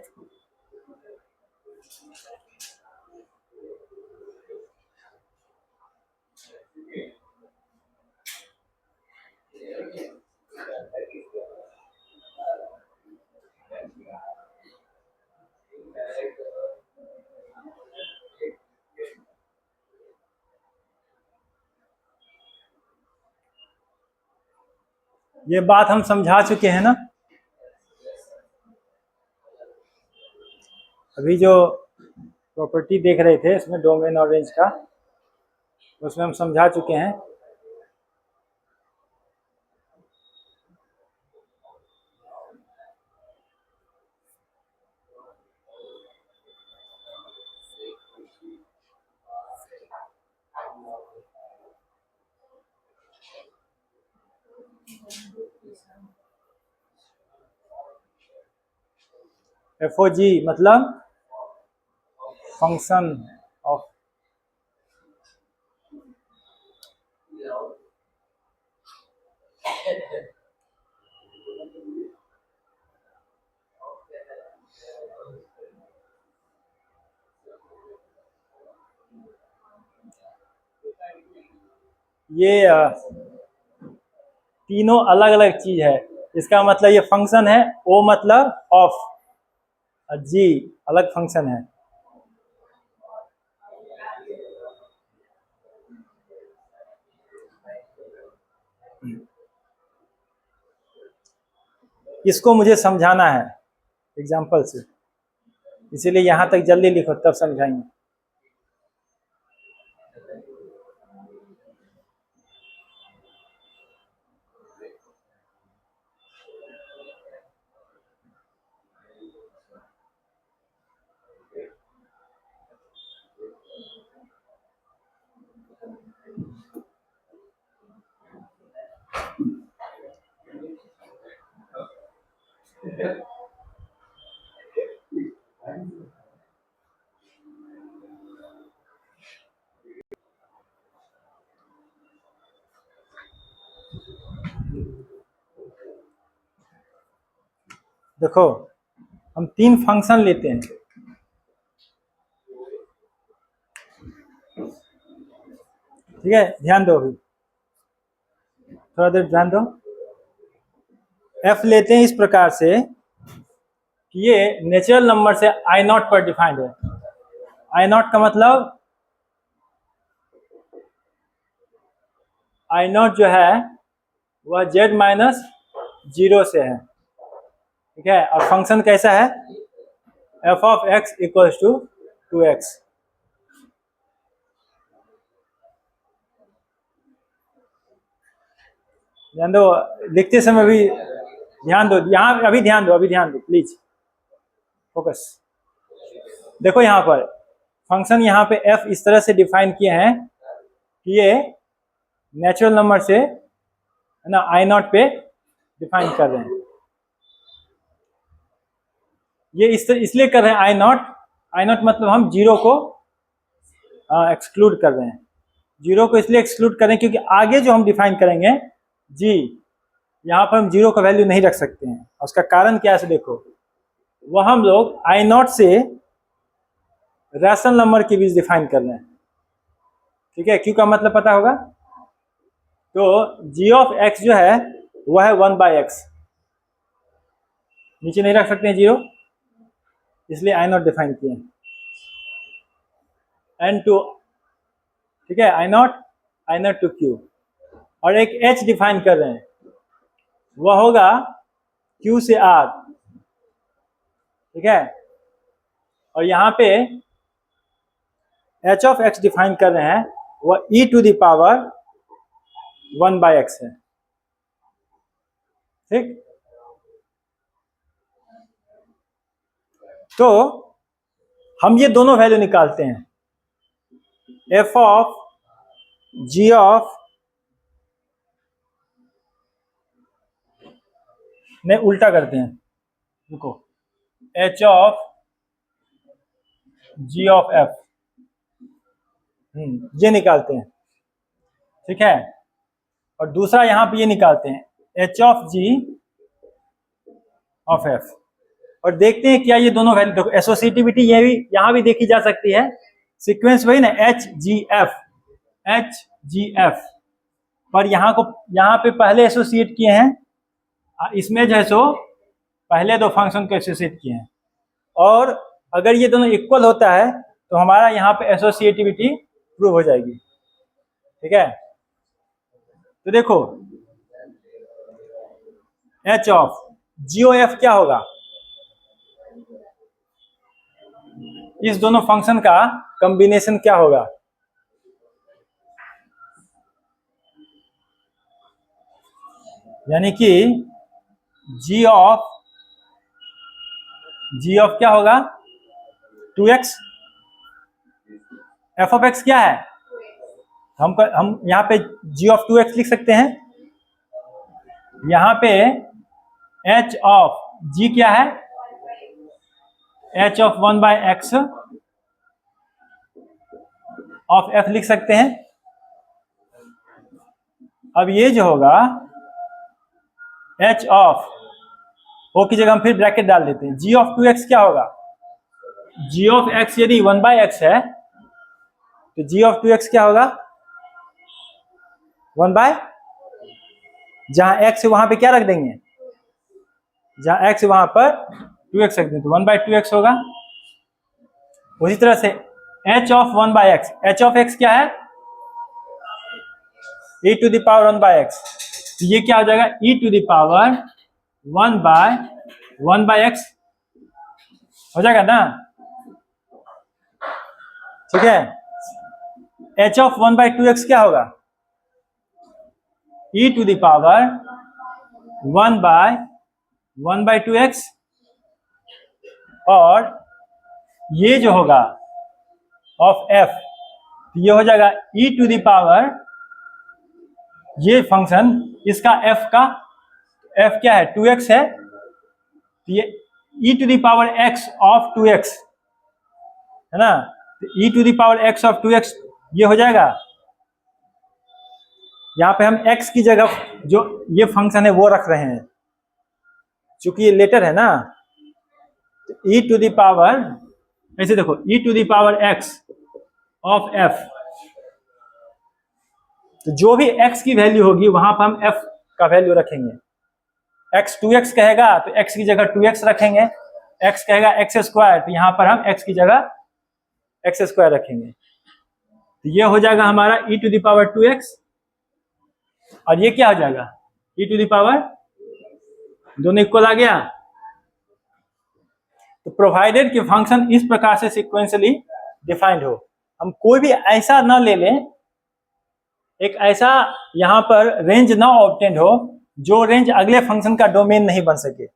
ये बात हम समझा चुके हैं ना. अभी जो प्रॉपर्टी देख रहे थे इसमें डोमेन और रेंज का, उसमें हम समझा चुके हैं. FOG मतलब फंक्शन ऑफ, ये तीनों अलग अलग चीज है. इसका मतलब ये फंक्शन है, ओ मतलब ऑफ, जी अलग फंक्शन है. इसको मुझे समझाना है एग्जाम्पल से, इसीलिए यहाँ तक जल्दी लिखो तब समझाएंगे। देखो हम 3 फंक्शन लेते हैं, ठीक है, ध्यान दो, अभी थोड़ा देर ध्यान दो। एफ लेते हैं इस प्रकार से कि ये नेचुरल नंबर से आई नॉट पर डिफाइंड है। आई नॉट का मतलब आई नॉट जो है वह z माइनस 0 से है, ठीक है। और फंक्शन कैसा है, f of x equals to 2x। ध्यान दो, लिखते समय भी ध्यान दो, यहाँ अभी ध्यान दो प्लीज फोकस। देखो यहाँ पर फंक्शन यहाँ पे f इस तरह से डिफाइन किए हैं कि ये नेचुरल नंबर से है ना आई नॉट पे डिफाइन कर रहे हैं। ये इसलिए कर रहे हैं आई नॉट मतलब हम 0 को एक्सक्लूड कर रहे हैं। 0 को इसलिए एक्सक्लूड कर रहे हैं क्योंकि आगे जो हम डिफाइन करेंगे जी, यहाँ पर हम 0 का वैल्यू नहीं रख सकते हैं। और उसका कारण क्या है से देखो, वह हम लोग आई नॉट से रैशनल नंबर के बीच डिफाइन कर रहे हैं, ठीक है। क्यों का मतलब पता होगा, तो g ऑफ x जो है वह है 1/x, नीचे नहीं रख सकते हैं 0, इसलिए आई नॉट डिफाइन किए हैं। n2, ठीक है, आई नॉट टू q, और एक h डिफाइन कर रहे हैं, वह होगा q से r, ठीक है। और यहाँ पे h ऑफ x डिफाइन कर रहे हैं, वह e to the power 1/x है, ठीक। तो हम ये दोनों वैल्यू निकालते हैं, f ऑफ g ऑफ, नहीं उल्टा करते हैं, देखो h of g of f, ये निकालते हैं, ठीक है। और दूसरा यहाँ पे ये निकालते हैं h of g of f, और देखते हैं क्या ये दोनों वैल्यू, देखो एसोसिएटिविटी ये भी यहाँ भी देखी जा सकती है, सीक्वेंस वही ना h g f, पर यहाँ पे पहले एसोसिएट किए हैं, इसमें जो है सो पहले दो फंक्शन को एसोसिएट किए हैं, और अगर ये दोनों इक्वल होता है तो हमारा यहाँ पे एसोसिएटिविटी प्रूव हो जाएगी, ठीक है। तो देखो h of g o f क्या होगा, इस दोनों फंक्शन का कॉम्बिनेशन क्या होगा, यानी कि g ऑफ क्या होगा 2x, f ऑफ x क्या है, हम यहाँ पे g ऑफ 2x लिख सकते हैं, यहाँ पे h ऑफ g क्या है, h of 1/x of f लिख सकते हैं। अब ये जो होगा h ऑफ o की जगह हम फिर ब्रैकेट डाल देते हैं, g ऑफ 2x क्या होगा, g ऑफ x यदि 1/x है तो g ऑफ 2x क्या होगा 1/, जहां x वहां पे क्या रख देंगे, जहां x वहां पर 2x रख देंगे तो 1/2x होगा। उसी तरह से h of 1/x, h of x क्या है e to the power 1/x, तो ये क्या हो जाएगा e to the power 1/(1/x) हो जाएगा ना, ठीक है। h ऑफ 1/2x क्या होगा, e to the power 1/(1/2x), और ये जो होगा ऑफ f, ये हो जाएगा e टू द पावर, ये फंक्शन इसका f क्या है, 2x है, तो ये e to the power x of 2x है ना, तो e to the power x of 2x ये हो जाएगा। यहाँ पे हम x की जगह जो ये फंक्शन है वो रख रहे हैं, चूंकि ये लेटर है ना, तो e टू द पावर, ऐसे देखो, e to the power x of f, तो जो भी x की वैल्यू होगी वहां पर हम f का वैल्यू रखेंगे। x 2x कहेगा तो x की जगह 2x रखेंगे, x कहेगा x², तो यहाँ पर हम x की जगह x² रखेंगे, तो ये हो जाएगा हमारा e to the power 2x, और ये क्या हो जाएगा e टू द पावर, दोनों इक्वल आ गया। तो प्रोवाइडेड कि फंक्शन इस प्रकार से सिक्वेंशियली डिफाइंड हो, हम कोई भी ऐसा ना ले लें, एक ऐसा यहां पर रेंज ना ऑब्टेंड हो जो रेंज अगले फंक्शन का डोमेन नहीं बन सके।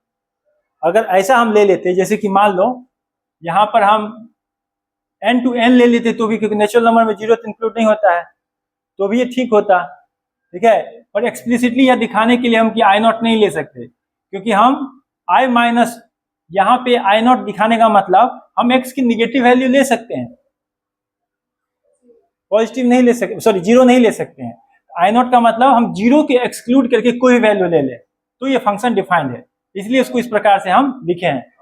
अगर ऐसा हम ले लेते, जैसे कि मान लो यहां पर हम n to n ले लेते तो भी, क्योंकि नेचुरल नंबर में 0 इंक्लूड नहीं होता है, तो भी ये ठीक होता, ठीक है। और एक्सप्लिसिटली यह दिखाने के लिए हम कि i0 नहीं ले सकते, क्योंकि हम i माइनस, यहाँ पे i0 दिखाने का मतलब हम x की निगेटिव वैल्यू ले सकते हैं, पॉजिटिव नहीं ले सकते, सॉरी 0 नहीं ले सकते हैं। i0 का मतलब हम 0 के एक्सक्लूड करके कोई वैल्यू ले ले, तो ये फंक्शन डिफाइंड है, इसलिए उसको इस प्रकार से हम लिखे हैं।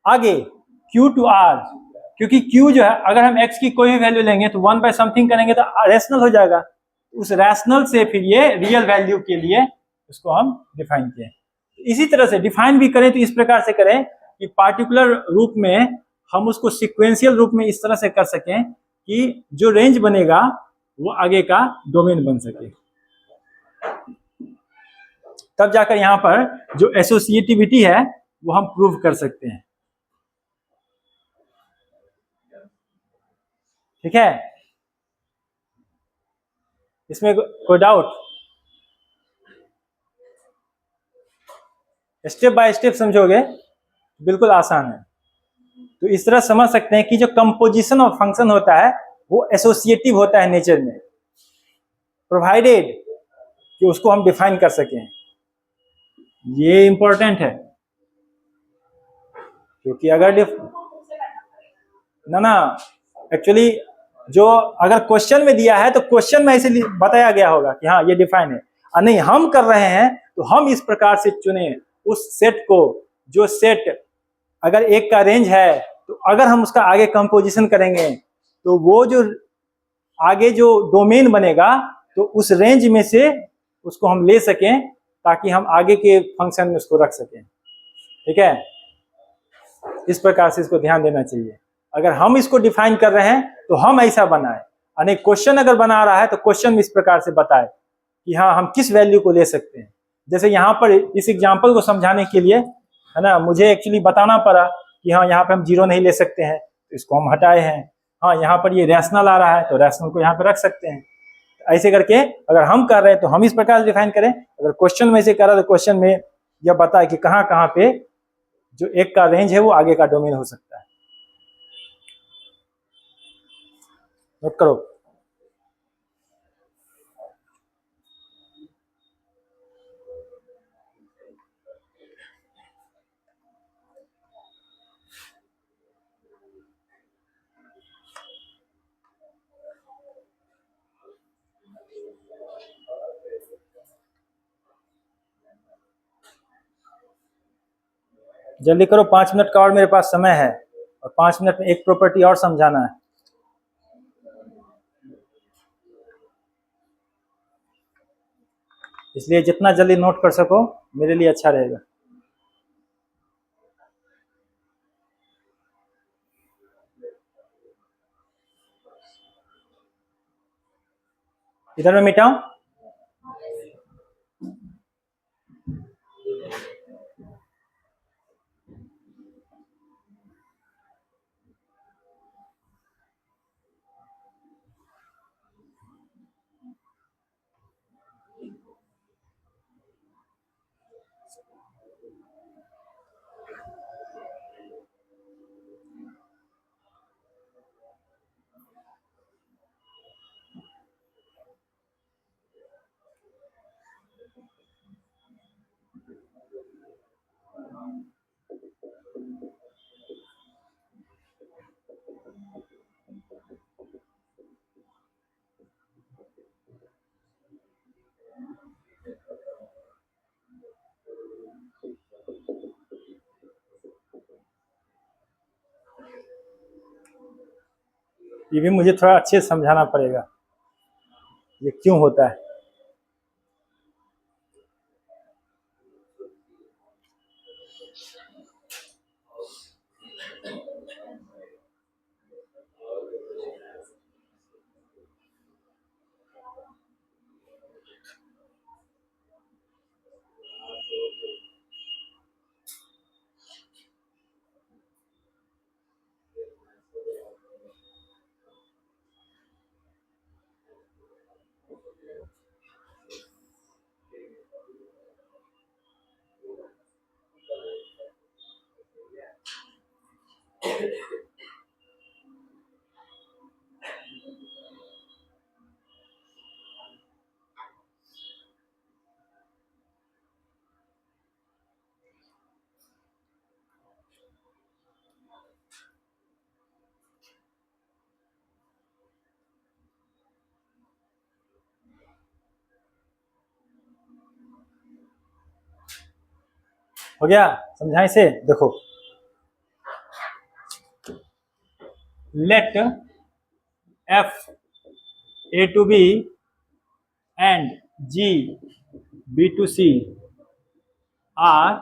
आगे q टू r, क्योंकि q जो है, अगर हम x की कोई भी वैल्यू लेंगे तो 1/समथिंग करेंगे तो रैशनल हो जाएगा, उस रैशनल से फिर ये रियल वैल्यू के लिए उसको हम डिफाइन किए। इसी तरह से डिफाइन भी करें तो इस प्रकार से करें कि पार्टिकुलर रूप में हम उसको सिक्वेंशियल रूप में इस तरह से कर सकें कि जो रेंज बनेगा वो आगे का डोमेन बन सके, तब जाकर यहां पर जो एसोसिएटिविटी है वो हम प्रूव कर सकते हैं, ठीक है। इसमें कोई डाउट, स्टेप बाय स्टेप समझोगे बिल्कुल आसान है। तो इस तरह समझ सकते हैं कि जो कंपोजिशन ऑफ फंक्शन होता है वो एसोसिएटिव होता है नेचर में, प्रोवाइडेड कि उसको हम डिफाइन कर सकें। ये इंपॉर्टेंट है, क्योंकि अगर ना एक्चुअली जो अगर क्वेश्चन में दिया है तो क्वेश्चन में ऐसे बताया गया होगा कि हाँ ये डिफाइन है, और नहीं हम कर रहे हैं तो हम इस प्रकार से चुने उस सेट को, जो सेट अगर एक का रेंज है तो अगर हम उसका आगे कंपोजिशन करेंगे तो वो जो आगे जो डोमेन बनेगा तो उस रेंज में से उसको हम ले सकें, ताकि हम आगे के फंक्शन में उसको रख सकें, ठीक है। इस प्रकार से इसको ध्यान देना चाहिए। अगर हम इसको डिफाइन कर रहे हैं तो हम ऐसा बनाए, यानी क्वेश्चन अगर बना रहा है तो क्वेश्चन में इस प्रकार से बताए कि हाँ हम किस वैल्यू को ले सकते हैं। जैसे यहाँ पर इस एग्जाम्पल को समझाने के लिए है ना, मुझे एक्चुअली बताना पड़ा कि हाँ यहाँ पे हम 0 नहीं ले सकते हैं, तो इसको हम हटाए हैं। हाँ यहाँ पर ये रैशनल आ रहा है तो रैशनल को यहाँ पे रख सकते हैं। ऐसे करके अगर हम कर रहे हैं तो हम इस प्रकार से डिफाइन करें, अगर क्वेश्चन में से कर रहा है तो क्वेश्चन में यह बताए कि कहाँ कहाँ पे जो एक का रेंज है वो आगे का डोमेन हो सकता है। नोट करो। जल्दी करो, 5 मिनट का और मेरे पास समय है, और 5 मिनट में एक प्रॉपर्टी और समझाना है। इसलिए जितना जल्दी नोट कर सको मेरे लिए अच्छा रहेगा। इधर में मिटाऊं, ये भी मुझे थोड़ा अच्छे से समझाना पड़ेगा ये क्यों होता है। हो गया, समझाएं से, देखो late f a to b and g b to c are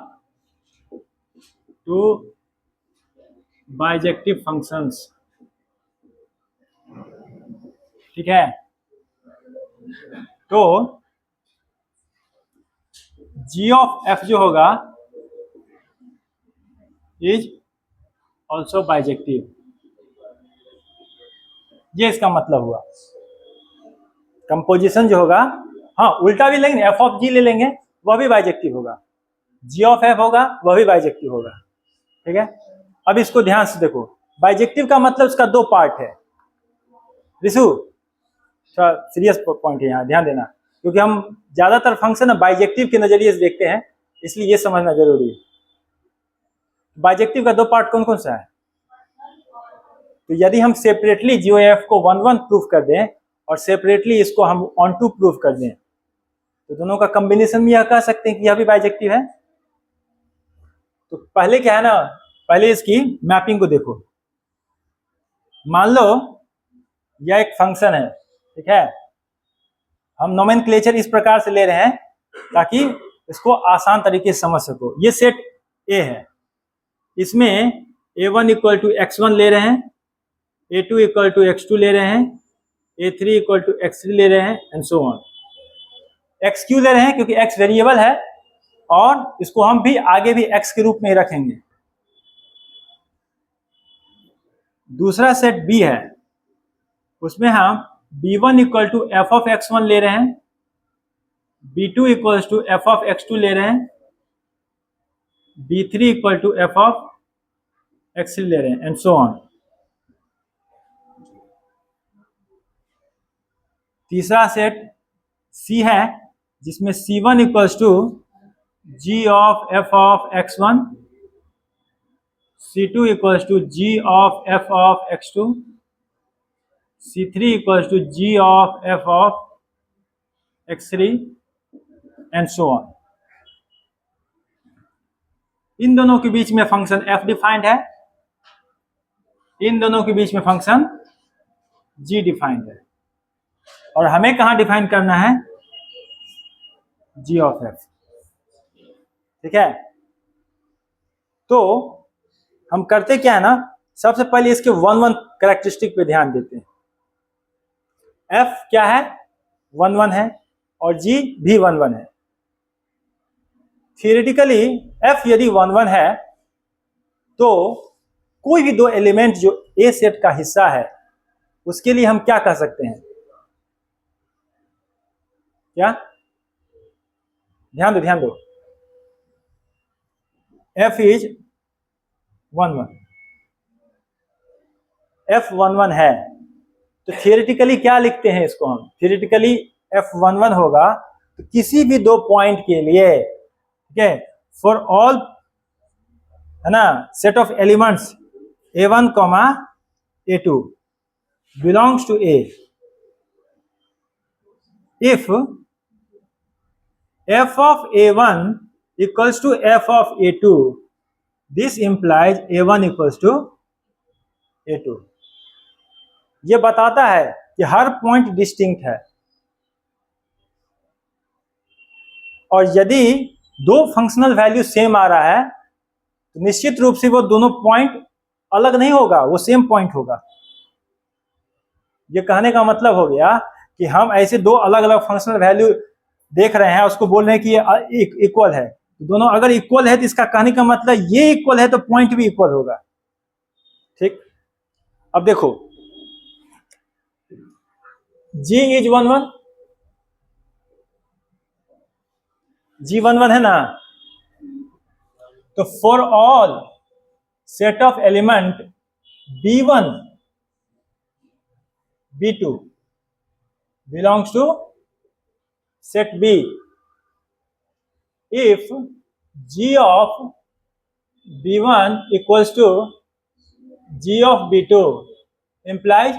two bijective functions. ठीक है, तो g ऑफ f जो होगा इज ऑल्सो बाइजेक्टिव, ये इसका मतलब हुआ। कंपोजिशन जो होगा, हाँ उल्टा भी लेंगे, एफ ऑफ जी ले लेंगे वह भी बाइजेक्टिव होगा, जी ऑफ एफ होगा वह भी बाइजेक्टिव होगा। ठीक है, अब इसको ध्यान से देखो, बाइजेक्टिव का मतलब इसका दो पार्ट है। रिशु थोड़ा सीरियस पॉइंट है यहाँ, ध्यान देना, क्योंकि हम ज्यादातर फंक्शन बाइजेक्टिव के नजरिए से देखते हैं, इसलिए ये समझना जरूरी है। बाइजेक्टिव का दो पार्ट कौन कौन सा है? तो यदि हम सेपरेटली जीओ एफ को 1-1 प्रूफ कर दें और सेपरेटली इसको हम ऑन टू प्रूफ कर दें, तो दोनों का कॉम्बिनेशन भी यह कह सकते हैं कि यह भी बाइजेक्टिव है। तो पहले क्या है ना, पहले इसकी मैपिंग को देखो। मान लो यह एक फंक्शन है, ठीक है, हम नोमेनक्लेचर इस प्रकार से ले रहे हैं ताकि इसको आसान तरीके से समझ सको। ये सेट ए है, इसमें a1 इक्वल टू x1 ले रहे हैं, a2 इक्वल टू x2 ले रहे हैं, a3 इक्वल टू x3 ले रहे हैं एंड सो ऑन। x क्यों ले रहे हैं? क्योंकि x वेरिएबल है और इसको हम भी आगे भी x के रूप में रखेंगे। दूसरा सेट b है, उसमें हम b1 equal to F of x1 ले रहे हैं, b2 equal to F of x2 ले रहे हैं, b3 equal to F of x3 ले रहे हैं एंड सो ऑन। तीसरा सेट c है, जिसमें c1 equals to g of f of x1, c2 equals to g of f of x2, c3 equals to g of f of x3 and so on. इन दोनों के बीच में function f defined है, इन दोनों के बीच में फंक्शन g डिफाइंड है, और हमें कहां डिफाइन करना है? g of f। ठीक है, तो हम करते क्या है ना, सबसे पहले इसके 1-1 कैरेक्टरिस्टिक पे ध्यान देते हैं। f क्या है? 1-1 है और g भी 1-1 है। थियोरेटिकली f यदि 1-1 है तो कोई भी दो एलिमेंट जो a सेट का हिस्सा है उसके लिए हम क्या कह सकते हैं? क्या? ध्यान दो ध्यान दो, f इज 1-1, f 1-1 है तो थियोरेटिकली क्या लिखते हैं इसको हम? थियोरेटिकली f 1-1 होगा तो किसी भी दो पॉइंट के लिए, ठीक है, फॉर ऑल, है ना, set of elements a1, a2 belongs to a, if f of a1 equals to f of a2, this implies a1 equals to a2। ये बताता है कि हर पॉइंट डिस्टिंक्ट है, और यदि दो फंक्शनल वैल्यू सेम आ रहा है तो निश्चित रूप से वो दोनों पॉइंट अलग नहीं होगा, वो सेम पॉइंट होगा। ये कहने का मतलब हो गया कि हम ऐसे दो अलग अलग फंक्शनल वैल्यू देख रहे हैं, उसको बोल रहे हैं कि ये इक्वल है, दोनों अगर इक्वल है तो इसका कहने का मतलब ये इक्वल है तो पॉइंट भी इक्वल होगा। ठीक, अब देखो जी इज 1 1, जी 1 1 है ना, तो for all set of element B1 B2 belongs to set B if G of B1 equals to G of B2 implies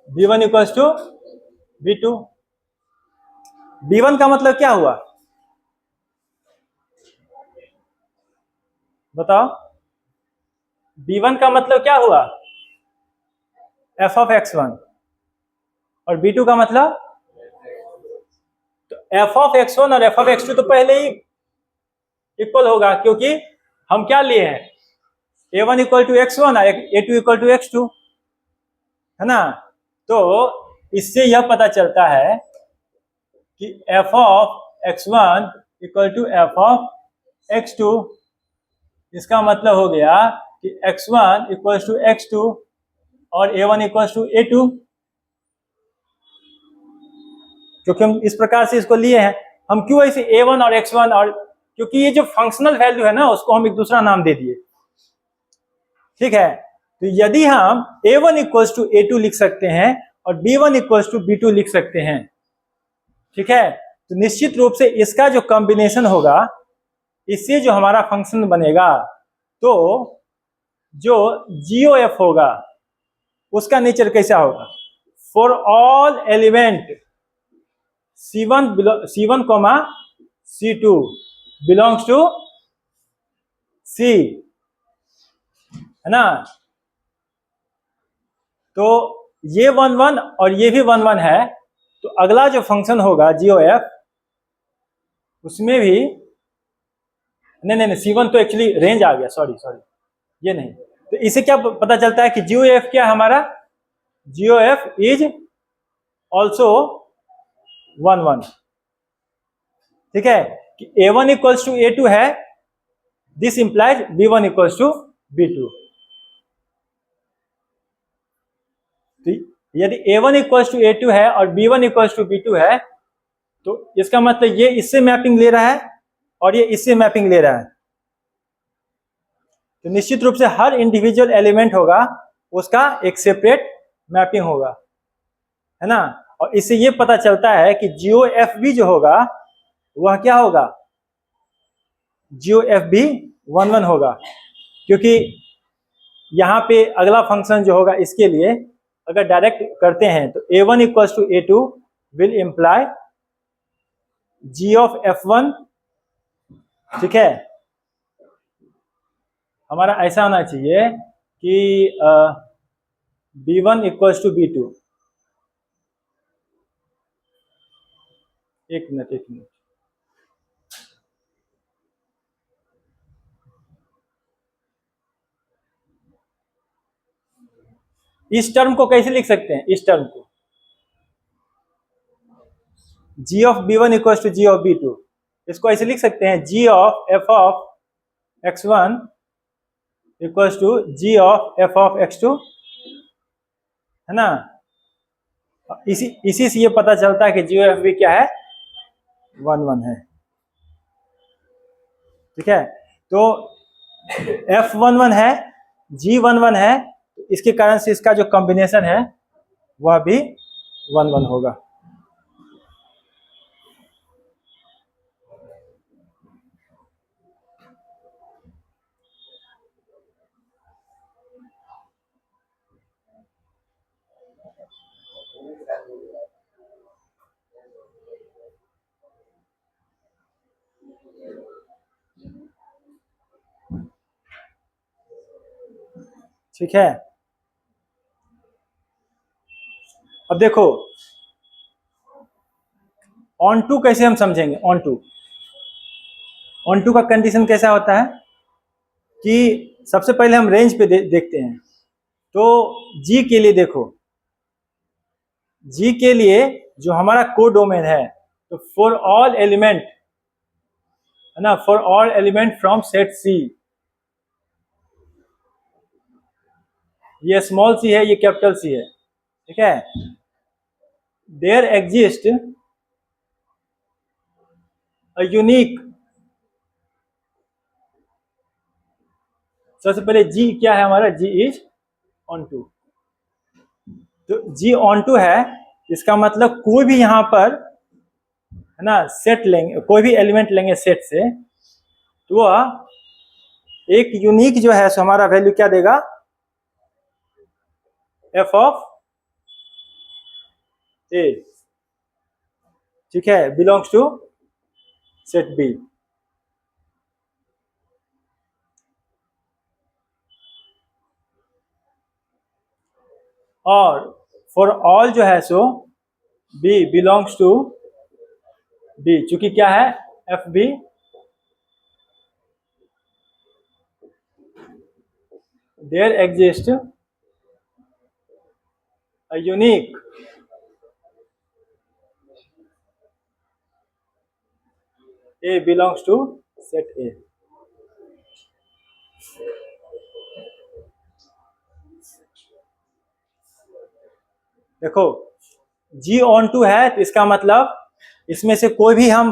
B1 equals to B2। B1 का मतलब क्या हुआ बताओ, B1 का मतलब क्या हुआ f of x1, और B2 का मतलब, तो f of x1 और f of x2 तो पहले ही इक्वल होगा, क्योंकि हम क्या लिए हैं a1 इक्वल टू x1 और a2 इक्वल टू x2, है ना। तो इससे यह पता चलता है कि f of x1 equal to f of x2, इसका मतलब हो गया कि x1 इक्वल टू x2 और a1 इक्वल टू a2, क्योंकि हम इस प्रकार से इसको लिए हैं। हम क्यों ऐसे a1 और x1, और क्योंकि ये जो फंक्शनल वैल्यू है ना उसको हम एक दूसरा नाम दे दिए, ठीक है। तो यदि हम a1 इक्वल्स टू a2 लिख सकते हैं और b1 इक्वल्स टू b2 लिख सकते हैं, ठीक है, तो निश्चित रूप से इसका जो कॉम्बिनेशन होगा, इससे जो हमारा फंक्शन बनेगा, तो जो GOF होगा उसका नेचर कैसा होगा, for all element C1 C2 belongs to C, है ना। तो ये 1 1 और ये भी 1 1 है, तो अगला जो फंक्शन होगा GOF उसमें भी नहीं C1 तो एक्चुअली रेंज आ गया, सॉरी ये नहीं। तो इसे क्या पता चलता है कि GOF क्या है हमारा, GOF इज ऑल्सो 1 1, ठीक है, कि A1 इक्वल्स टू A2 है, this implies B1 equals to B2। तो यदि A1 इक्वल्स टू A2 है और B1 इक्वल्स टू B2 है, तो इसका मतलब ये इससे मैपिंग ले रहा है और ये इससे मैपिंग ले रहा है, तो निश्चित रूप से हर इंडिविजुअल एलिमेंट होगा उसका एक सेपरेट मैपिंग होगा, है ना। और इससे ये पता चलता है कि GOF भी जो होगा वह क्या होगा, GOF भी 1 1 होगा, क्योंकि यहाँ पे अगला फंक्शन जो होगा इसके लिए अगर डायरेक्ट करते हैं तो A1 equals to A2 will imply G of F1, ठीक है। हमारा ऐसा होना चाहिए कि B1 इक्वल्स टू B2, एक मिनट, इस टर्म को कैसे लिख सकते हैं, इस टर्म को G of B1 equals to G of B2, इसको ऐसे लिख सकते हैं G of F of X1 equals to G of F of X2, है ना। इसी से ये पता चलता है कि GOF भी क्या है, 1 1 है, ठीक है। तो F 1 1 है, G 1 1 है, तो इसके कारण से इसका जो कॉम्बिनेशन है वह भी 1 1 होगा। ठीक है, अब देखो ऑन टू कैसे हम समझेंगे। ऑन टू का कंडीशन कैसा होता है कि सबसे पहले हम रेंज पे देखते हैं। तो जी के लिए देखो, जी के लिए जो हमारा कोड डोमेन है, तो फॉर ऑल एलिमेंट है ना, for all element from set C, ये स्मॉल सी है, ये कैपिटल सी है, ठीक है। देयर एग्जिस्ट अ यूनिक, सबसे पहले जी क्या है हमारा, जी इज ऑन टू। तो जी ऑन टू है, इसका मतलब कोई भी यहां पर है ना सेट लेंगे, कोई भी एलिमेंट लेंगे सेट से, तो वह एक यूनिक जो है सो हमारा वैल्यू क्या देगा, एफ ऑफ ए, ठीक है, बिलोंग्स टू सेट बी। और फॉर ऑल जो है सो बी बिलोंग्स टू डी, चूंकि क्या है f b there exist a unique A belongs to set A. देखो जी ऑन टू है, तो इसका मतलब इसमें से कोई भी हम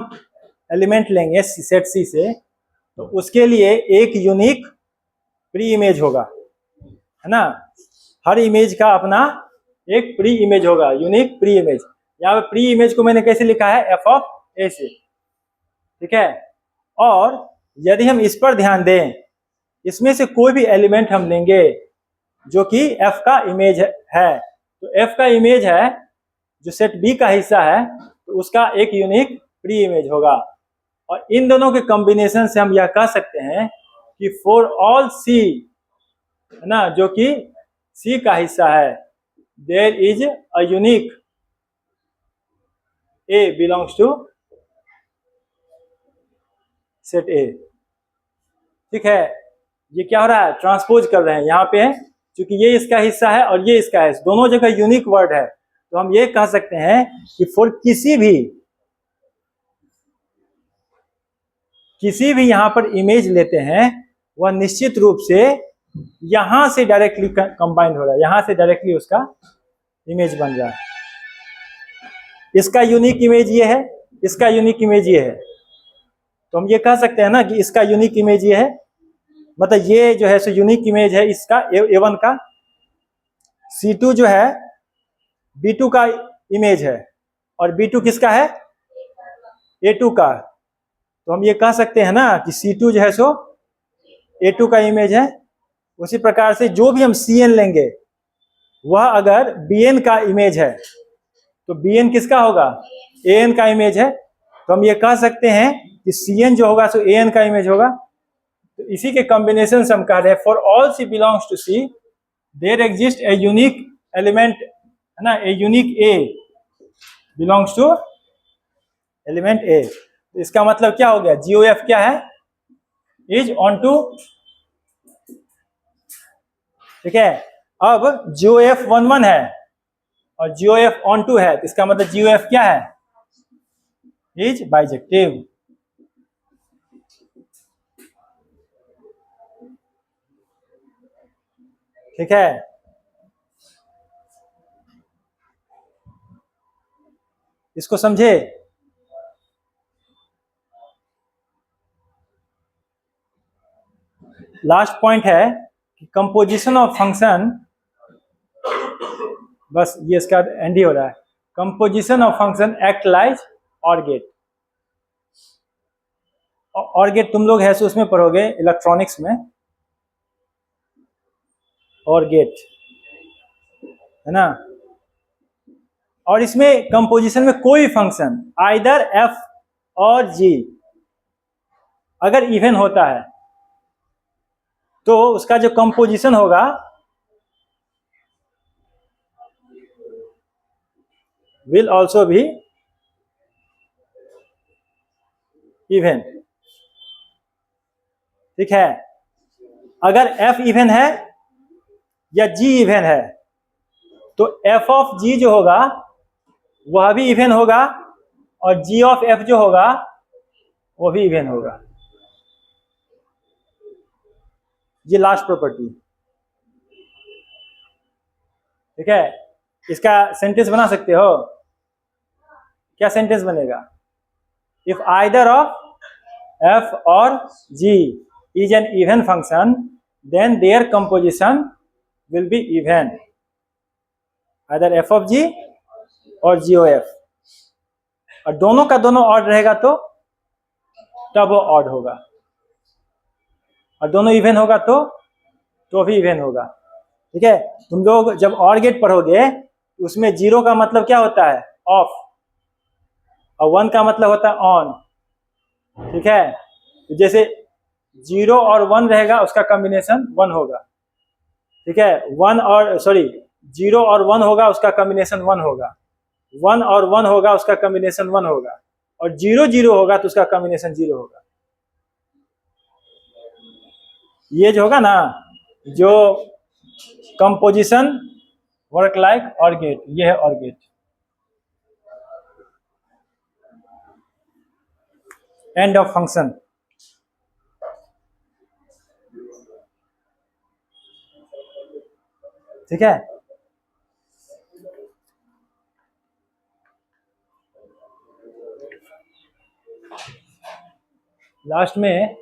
एलिमेंट लेंगे सेट सी से, तो उसके लिए एक यूनिक प्री इमेज होगा, है ना। हर इमेज का अपना एक प्री इमेज होगा, यूनिक प्री इमेज। यहाँ पे प्री इमेज को मैंने कैसे लिखा है, एफ ऑफ ए से, ठीक है। और यदि हम इस पर ध्यान दें, इसमें से कोई भी एलिमेंट हम लेंगे जो कि एफ का इमेज है, तो एफ का इमेज है जो सेट बी का हिस्सा है, तो उसका एक यूनिक प्री इमेज होगा। और इन दोनों के कॉम्बिनेशन से हम यह कह सकते हैं कि फॉर ऑल सी, है ना, जो कि सी का हिस्सा है, there is a unique A belongs to set A, ठीक है। ये क्या हो रहा है, ट्रांसपोज कर रहे हैं यहाँ पे, क्योंकि ये इसका हिस्सा है और ये इसका है, दोनों जगह यूनिक वर्ड है, तो हम ये कह सकते हैं कि फॉर किसी भी यहां पर इमेज लेते हैं, वह निश्चित रूप से यहां से डायरेक्टली कंबाइन हो रहा है, यहां से डायरेक्टली उसका इमेज बन रहा है। इसका यूनिक इमेज ये है, इसका यूनिक इमेज ये है, तो हम ये कह सकते हैं ना कि इसका यूनिक इमेज ये है, मतलब ये जो है सो यूनिक इमेज है इसका A1 का, C2 जो है B2 का इमेज है, और B2 किसका है, A2 का। तो हम ये कह सकते हैं ना कि C2 जो है सो A2 का इमेज है। उसी प्रकार से जो भी हम CN लेंगे, वह अगर BN का इमेज है, तो BN किसका होगा, AN का इमेज है। तो हम ये कह सकते हैं कि CN जो होगा सो AN का इमेज होगा। तो इसी के कॉम्बिनेशन से हम कह रहे हैं for all C belongs to C, there exist a unique element, है ना, a unique A belongs to element A। तो इसका मतलब क्या हो गया, GOF क्या है, इज ऑन टू, ठीक है। अब GOF 11 है और GOF ऑन टू है, तो इसका मतलब GOF क्या है, इज बाइजेक्टिव, ठीक है। इसको समझे। लास्ट पॉइंट है कि कंपोजिशन ऑफ फंक्शन, बस ये इसका एंड ही हो रहा है। Composition of function act like और गेट। और गेट तुम लोग है सो उसमें पढ़ोगे इलेक्ट्रॉनिक्स में, और गेट, है ना। और इसमें कंपोजिशन में कोई फंक्शन आइदर एफ और जी अगर इवन होता है, तो उसका जो कंपोजिशन होगा will also be even. ठीक है, अगर f इवन है या g इवन है तो f ऑफ g जो होगा वह भी इवन होगा और g ऑफ f जो होगा वो भी इवन होगा. ये लास्ट प्रॉपर्टी. ठीक है, इसका सेंटेंस बना सकते हो. क्या सेंटेंस बनेगा? इफ आइदर ऑफ f और g is an even function then their composition will be even. either f of g और g of f. और दोनों का दोनों ऑड रहेगा तो तब वो ऑड होगा, और दोनों इवन होगा तो भी इवन होगा. ठीक है, तुम लोग जब ऑर गेट पढ़ोगे उसमें 0 का मतलब क्या होता है? ऑफ. और 1 का मतलब होता है ऑन. ठीक है, तो जैसे 0 और 1 रहेगा उसका कॉम्बिनेशन 1 होगा. ठीक है, 0 और 1 होगा उसका कॉम्बिनेशन 1 होगा. 1 और 1 होगा उसका कॉम्बिनेशन 1 होगा. और 0 0 होगा तो उसका कॉम्बिनेशन 0 होगा. ये जो होगा ना, जो composition work like or gate, ये है or gate. End of function. ठीक है, लास्ट में